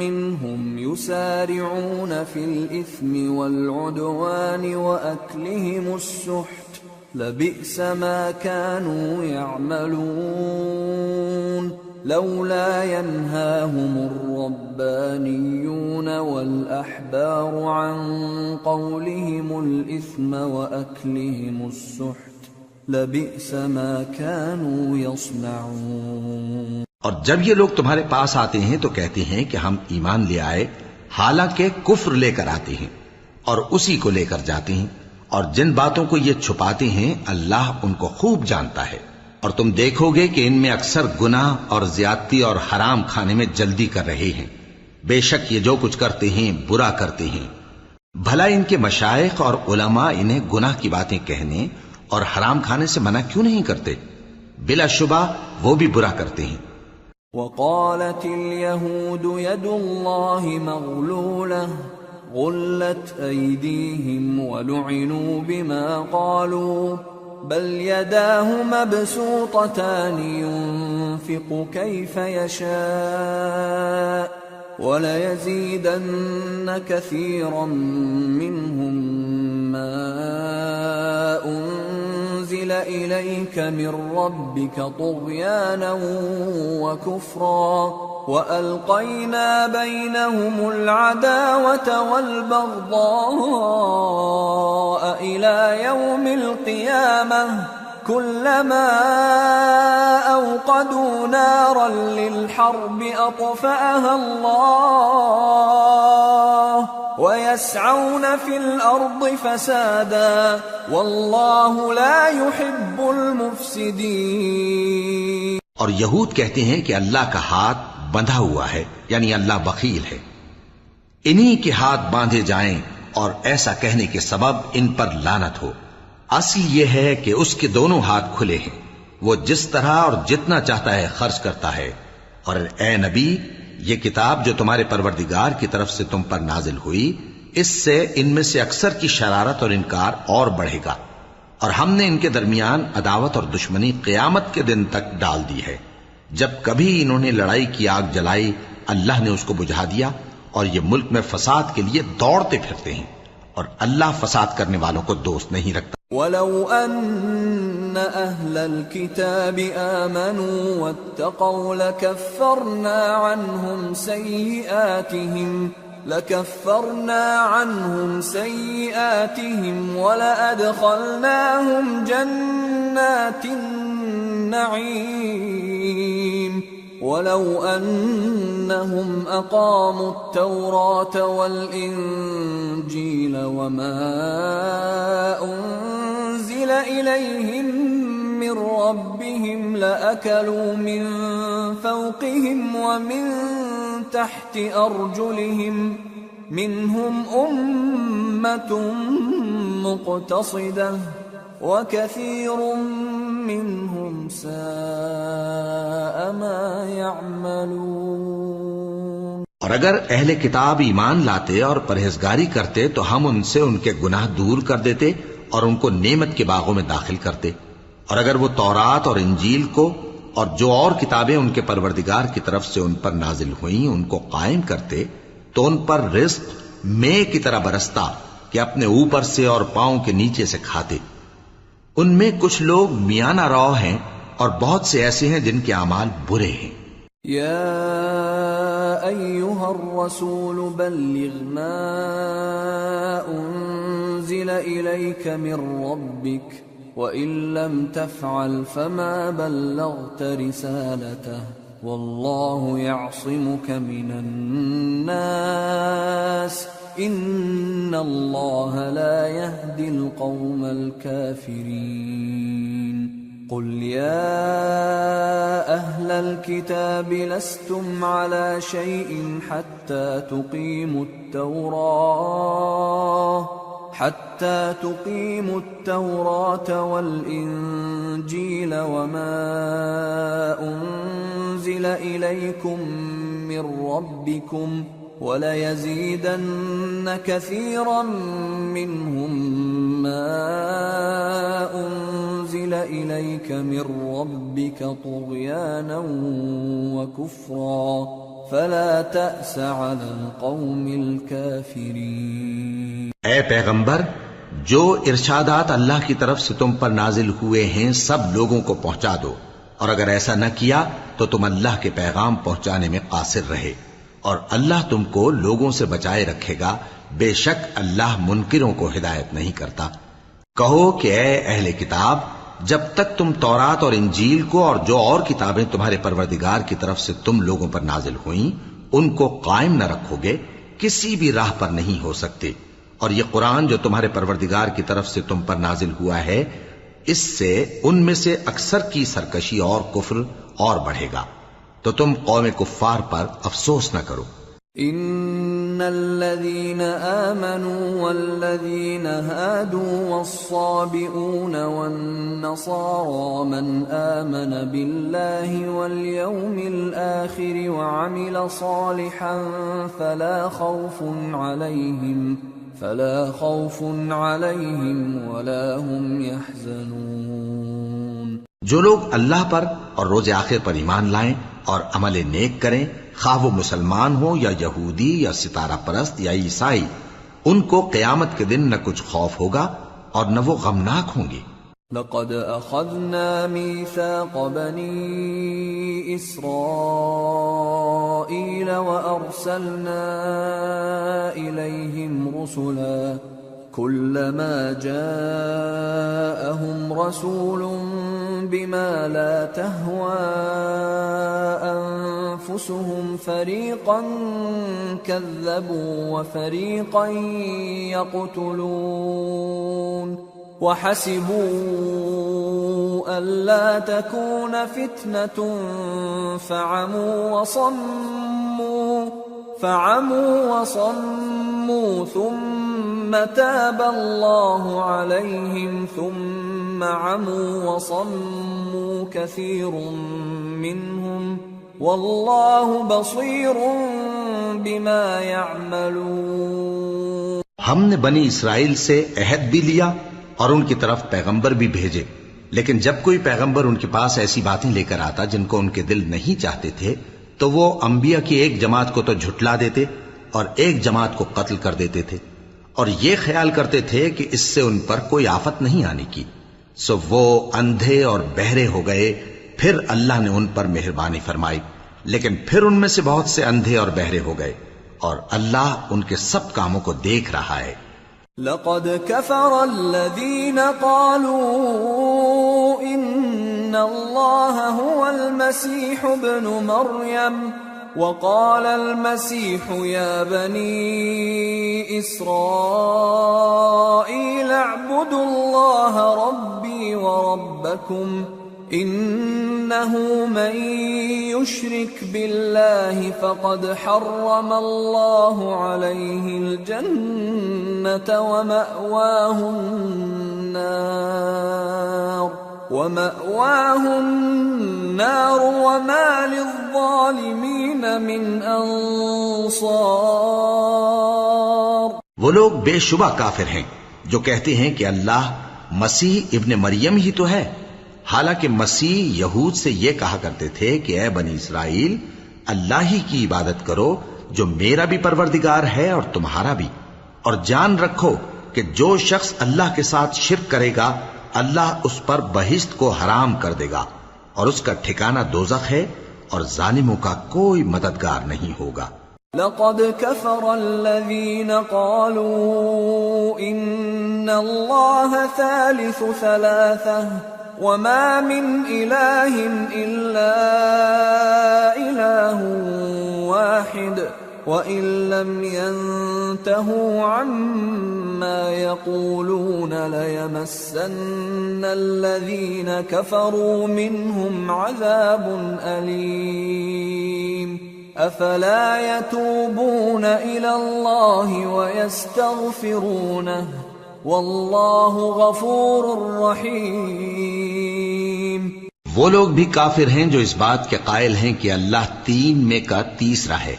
مِّنْهُمْ يُسَارِعُونَ فِي الْإِثْمِ وَالْعُدْوَانِ وَأَكْلِهِمُ السُّحْتَ لبئس ما كانوا يعملون لولا ينهاهم الربانيون والأحبار عن قولهم الإثم وأكلهم السحت لبئس ما كانوا يصنعون. اور جب یہ لوگ تمہارے پاس آتے ہیں تو کہتے ہیں کہ ہم ایمان لے آئے، حالانکہ کفر لے کر آتے ہیں اور اسی کو لے کر جاتے ہیں، اور جن باتوں کو یہ چھپاتے ہیں اللہ ان کو خوب جانتا ہے. اور تم دیکھو گے کہ ان میں اکثر گناہ اور زیادتی اور حرام کھانے میں جلدی کر رہے ہیں. بے شک یہ جو کچھ کرتے ہیں برا کرتے ہیں. بھلا ان کے مشائخ اور علماء انہیں گناہ کی باتیں کہنے اور حرام کھانے سے منع کیوں نہیں کرتے؟ بلا شبہ وہ بھی برا کرتے ہیں. وقالت اليهود يد الله مغلولة غلت أيديهم ولعنوا بما قالوا بل يداه مبسوطتان ينفق كيف يشاء وليزيدن كثيرا منهم ما أنزل إليك من ربك طغيانا وكفرا وألقينا بينهم العداوة والبغضاء إلى يوم القيامة كلما أوقدوا نارا للحرب أطفأها الله ويسعون في الأرض فسادا والله لا يحب المفسدين. اور یہود کہتے ہیں کہ اللہ کا ہاتھ بندھا ہوا ہے، یعنی اللہ بخیل ہے. انہی کے ہاتھ باندھے جائیں اور ایسا کہنے کے سبب ان پر لعنت ہو. اصل یہ ہے کہ اس کے دونوں ہاتھ کھلے ہیں، وہ جس طرح اور جتنا چاہتا ہے خرچ کرتا ہے. اور اے نبی، یہ کتاب جو تمہارے پروردگار کی طرف سے تم پر نازل ہوئی، اس سے ان میں سے اکثر کی شرارت اور انکار اور بڑھے گا، اور ہم نے ان کے درمیان عداوت اور دشمنی قیامت کے دن تک ڈال دی ہے. جب کبھی انہوں نے لڑائی کی آگ جلائی، اللہ نے اس کو بجھا دیا، اور یہ ملک میں فساد کے لیے دوڑتے پھرتے ہیں، اور اللہ فساد کرنے والوں کو دوست نہیں رکھتا. وَلَوْ أَنَّ أَهْلَ الْكِتَابِ آمَنُوا وَاتَّقَوْا لَكَفَّرْنَا عَنْهُمْ سَيِّئَاتِهِمْ وَلَأَدْخَلْنَاهُمْ جَنَّاتِ النَّعِيمِ وَلَوْ أَنَّهُمْ أَقَامُوا التَّوْرَاةَ وَالْإِنْجِيلَ وَمَا أُنْزِلَ إِلَيْهِمْ مِنْ رَبِّهِمْ لَأَكَلُوا مِنْ فَوْقِهِمْ وَمِنْ تَحْتِ أَرْجُلِهِمْ مِنْهُمْ أُمَّةٌ مُقْتَصِدَةٌ وَكَثِيرٌ مِّنْهُمْ سَاءَ مَا يَعْمَلُونَ. اور اگر اہل کتاب ایمان لاتے اور پرہیزگاری کرتے تو ہم ان سے ان کے گناہ دور کر دیتے اور ان کو نعمت کے باغوں میں داخل کرتے. اور اگر وہ تورات اور انجیل کو اور جو اور کتابیں ان کے پروردگار کی طرف سے ان پر نازل ہوئیں ان کو قائم کرتے تو ان پر رزق مے کی طرح برستا کہ اپنے اوپر سے اور پاؤں کے نیچے سے کھاتے. ان میں کچھ لوگ میانہ رو ہیں اور بہت سے ایسے ہیں جن کے اعمال برے ہیں. یا ایھا الرسول بلغ ما انزل الیک من ربک وَإِن لَّمْ تَفْعَلْ فَمَا بَلَّغْتَ رِسَالَتَهُ وَاللَّهُ يَعْصِمُكَ مِنَ النَّاسِ إِنَّ اللَّهَ لَا يَهْدِي الْقَوْمَ الْكَافِرِينَ. قُلْ يَا أَهْلَ الْكِتَابِ لَسْتُمْ عَلَى شَيْءٍ حَتَّى تُقِيمُوا التَّوْرَاةَ حتى تقيموا التوراة والإنجيل وما أنزل إليكم من ربكم وَلَيَزِيدَنَّ كَثِيرًا مِّنْهُمْ مَا أُنزِلَ إِلَيْكَ مِن رَّبِّكَ طُغْيَانًا وَكُفْرًا فَلَا تَأْسَ عَلَى الْقَوْمِ الْكَافِرِينَ۔ اے پیغمبر، جو ارشادات اللہ کی طرف سے تم پر نازل ہوئے ہیں سب لوگوں کو پہنچا دو، اور اگر ایسا نہ کیا تو تم اللہ کے پیغام پہنچانے میں قاصر رہے، اور اللہ تم کو لوگوں سے بچائے رکھے گا، بے شک اللہ منکروں کو ہدایت نہیں کرتا۔ کہو کہ اے اہل کتاب، جب تک تم تورات اور انجیل کو اور جو اور کتابیں تمہارے پروردگار کی طرف سے تم لوگوں پر نازل ہوئیں ان کو قائم نہ رکھو گے، کسی بھی راہ پر نہیں ہو سکتے، اور یہ قرآن جو تمہارے پروردگار کی طرف سے تم پر نازل ہوا ہے، اس سے ان میں سے اکثر کی سرکشی اور کفر اور بڑھے گا، تو تم قوم کفار پر افسوس نہ کرو۔ ان الذين آمنوا والذين هادوا والصابئون والنصارى من آمن بالله واليوم الآخر وعمل صالحا فلا خوف عليهم ولا هم يحزنون۔ جو لوگ اللہ پر اور روز آخر پر ایمان لائیں اور عمل نیک کریں، خواہ وہ مسلمان ہو یا یہودی یا ستارہ پرست یا عیسائی، ان کو قیامت کے دن نہ کچھ خوف ہوگا اور نہ وہ غمناک ہوں گے۔ لقد اخذنا ميثاق بني اسرائيل وارسلنا اليهم رسلا كلما جاءهم رسول بما لا تهوى أنفسهم فريقا كذبوا وفريقا يقتلون وحسبوا ألا تكون فتنة فعموا وصموا ثم تاب الله عليهم ثم عموا وصموا كثير منهم والله بصير بما يعملون۔ ہم نے بنی اسرائیل سے عہد بھی لیا اور ان کی طرف پیغمبر بھی بھیجے، لیکن جب کوئی پیغمبر ان کے پاس ایسی باتیں لے کر آتا جن کو ان کے دل نہیں چاہتے تھے تو وہ انبیاء کی ایک جماعت کو تو جھٹلا دیتے اور ایک جماعت کو قتل کر دیتے تھے، اور یہ خیال کرتے تھے کہ اس سے ان پر کوئی آفت نہیں آنے کی، سو وہ اندھے اور بہرے ہو گئے۔ پھر اللہ نے ان پر مہربانی فرمائی، لیکن پھر ان میں سے بہت سے اندھے اور بہرے ہو گئے، اور اللہ ان کے سب کاموں کو دیکھ رہا ہے۔ لقد كفر الذين قالوا ان الله هو المسيح ابن مريم وقال المسيح يا بني إسرائيل اعبدوا الله ربي وربكم إنه من يشرك بالله فقد حرم الله عليه الجنة ومأواه النار وما للظالمين من انصار۔ وہ لوگ بے شبہ کافر ہیں جو کہتے ہیں کہ اللہ مسیح ابن مریم ہی تو ہے، حالانکہ مسیح یہود سے یہ کہا کرتے تھے کہ اے بنی اسرائیل، اللہ ہی کی عبادت کرو جو میرا بھی پروردگار ہے اور تمہارا بھی، اور جان رکھو کہ جو شخص اللہ کے ساتھ شرک کرے گا اللہ اس پر بہشت کو حرام کر دے گا، اور اس کا ٹھکانہ دوزخ ہے، اور ظالموں کا کوئی مددگار نہیں ہوگا۔ لقد كفر الذين قالوا إن الله ثالث ثلاثة وما من إله إلا إله واحد وإن لم ينتهوا عما يقولون ليمسن الذين كفروا منهم عذاب أليم أفلا يتوبون إلى الله ويستغفرونه واللہ غفور رحیم۔ وہ لوگ بھی کافر ہیں جو اس بات کے قائل ہیں کہ اللہ تین میں کا تیسرا ہے،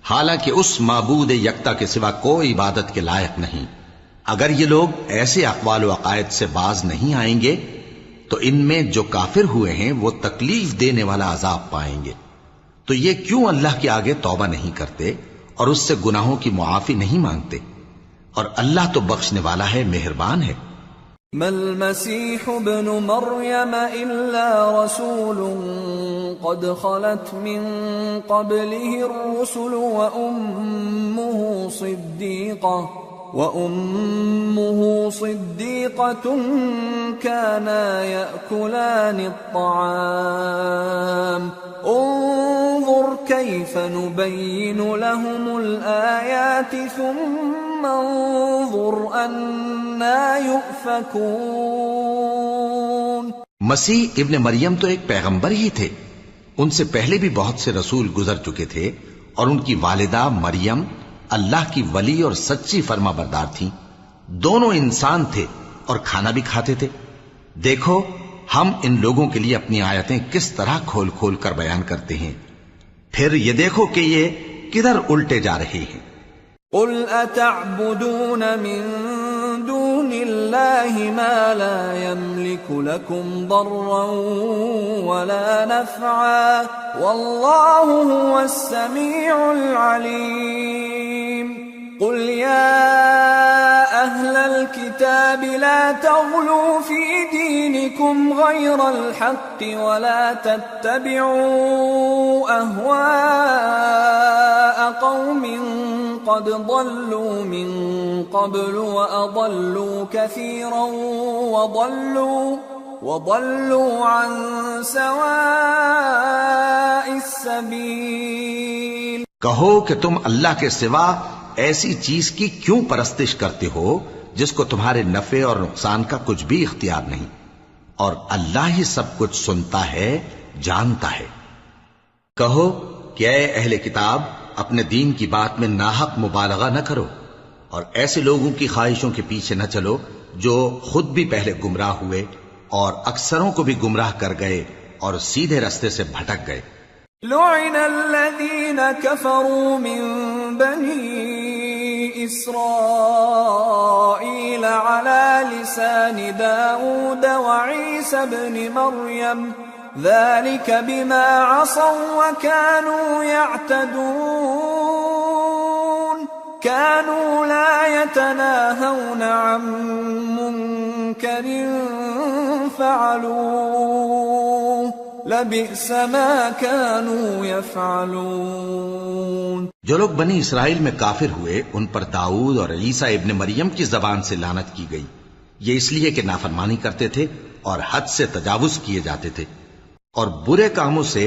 حالانکہ اس معبود یکتا کے سوا کوئی عبادت کے لائق نہیں۔ اگر یہ لوگ ایسے اقوال و عقائد سے باز نہیں آئیں گے تو ان میں جو کافر ہوئے ہیں وہ تکلیف دینے والا عذاب پائیں گے۔ تو یہ کیوں اللہ کے آگے توبہ نہیں کرتے اور اس سے گناہوں کی معافی نہیں مانگتے؟ اور اللہ تو بخشنے والا ہے، مہربان ہے۔ ما المسيح ابن مريم إلا رسول قد خلت من قبله الرسل وأمه صديقة كانا يأكلان الطعام انظر كيف نبين لهم الآيات ثم انظر أنا يؤفكون۔ مسیح ابن مریم تو ایک پیغمبر ہی تھے، ان سے پہلے بھی بہت سے رسول گزر چکے تھے، اور ان کی والدہ مریم اللہ کی ولی اور سچی فرما بردار تھیں۔ دونوں انسان تھے اور کھانا بھی کھاتے تھے۔ دیکھو ہم ان لوگوں کے لیے اپنی آیتیں کس طرح کھول کھول کر بیان کرتے ہیں، پھر یہ دیکھو کہ یہ کدھر الٹے جا رہے ہیں۔ قل اتعبدون من دون اللہ ما لا يملك لكم ضرا ولا نفعا واللہ هو السمیع العلیم۔ قل يا أهل الكتاب لا تغلوا في دينكم غير الحق ولا تتبعوا أهواء قوم قد ضلوا من قبل وأضلوا كثيرا وضلوا عن سواء السبيل۔ کہو کہ تم اللہ کے سوا ایسی چیز کی کیوں پرستش کرتے ہو جس کو تمہارے نفع اور نقصان کا کچھ بھی اختیار نہیں، اور اللہ ہی سب کچھ سنتا ہے، جانتا ہے۔ کہو کہ اے اہل کتاب، اپنے دین کی بات میں ناحق مبالغہ نہ کرو، اور ایسے لوگوں کی خواہشوں کے پیچھے نہ چلو جو خود بھی پہلے گمراہ ہوئے اور اکثروں کو بھی گمراہ کر گئے اور سیدھے رستے سے بھٹک گئے۔ لعن الذين كفروا من بني إسرائيل على لسان داود وعيسى بن مريم ذلك بما عصوا وكانوا يعتدون كانوا لا يتناهون عن منكر فعلوه لبئس ما كانوا يفعلون۔ جو لوگ بنی اسرائیل میں کافر ہوئے ان پر داؤد اور عیسیٰ ابن مریم کی زبان سے لعنت کی گئی، یہ اس لیے کہ نافرمانی کرتے تھے اور حد سے تجاوز کیے جاتے تھے، اور برے کاموں سے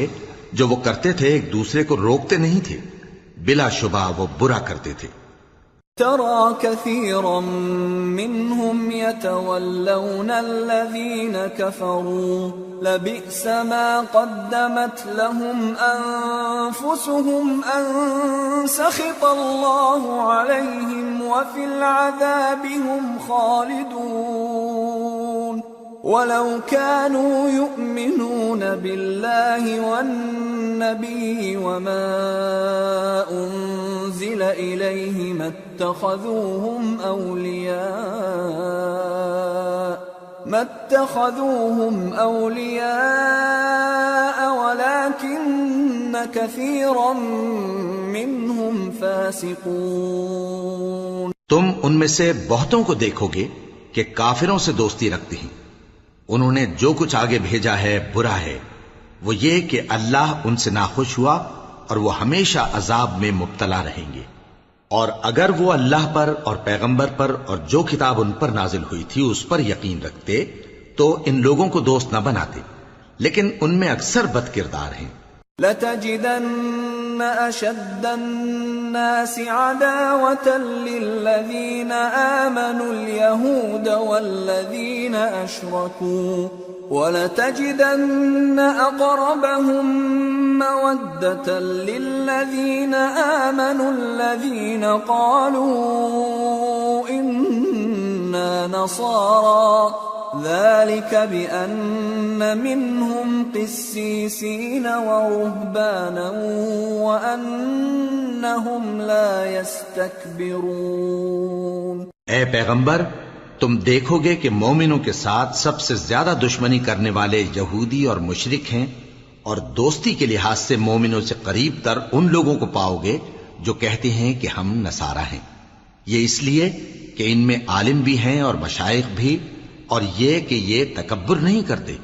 جو وہ کرتے تھے ایک دوسرے کو روکتے نہیں تھے، بلا شبہ وہ برا کرتے تھے۔ ترى كثيرا منهم يتولون الذين كفروا لبئس ما قدمت لهم أنفسهم أن سخط الله عليهم وفي العذاب هم خالدون ولو كانوا يؤمنون بالله والنبي وما أنزل إليه ما اتخذوهم أولياء ولكن كثيرا منهم فاسقون۔ تم ان میں سے بہتوں کو دیکھو گے کہ کافروں سے دوستی رکھتے ہیں، انہوں نے جو کچھ آگے بھیجا ہے برا ہے، وہ یہ کہ اللہ ان سے ناخوش ہوا اور وہ ہمیشہ عذاب میں مبتلا رہیں گے۔ اور اگر وہ اللہ پر اور پیغمبر پر اور جو کتاب ان پر نازل ہوئی تھی اس پر یقین رکھتے تو ان لوگوں کو دوست نہ بناتے، لیکن ان میں اکثر بد کردار ہیں۔ لَتَجِدَنَّ أَشَدَّ النَّاسِ عَدَاوَةً لِّلَّذِينَ آمَنُوا الْيَهُودَ وَالَّذِينَ أَشْرَكُوا وَلَتَجِدَنَّ أَقْرَبَهُم مَّوَدَّةً لِّلَّذِينَ آمَنُوا الَّذِينَ قَالُوا إِنَّا إنا نصارى ذلك بأن منهم قسيسين ورهبانا وأنهم لا يستكبرون. اے پیغمبر، تم دیکھو گے کہ مومنوں کے ساتھ سب سے زیادہ دشمنی کرنے والے یہودی اور مشرک ہیں، اور دوستی کے لحاظ سے مومنوں سے قریب تر ان لوگوں کو پاؤ گے جو کہتے ہیں کہ ہم نصارہ ہیں. یہ اس لیے کہ ان میں عالم بھی ہیں اور مشائخ بھی، اور یہ کہ یہ تکبر نہیں کرتے.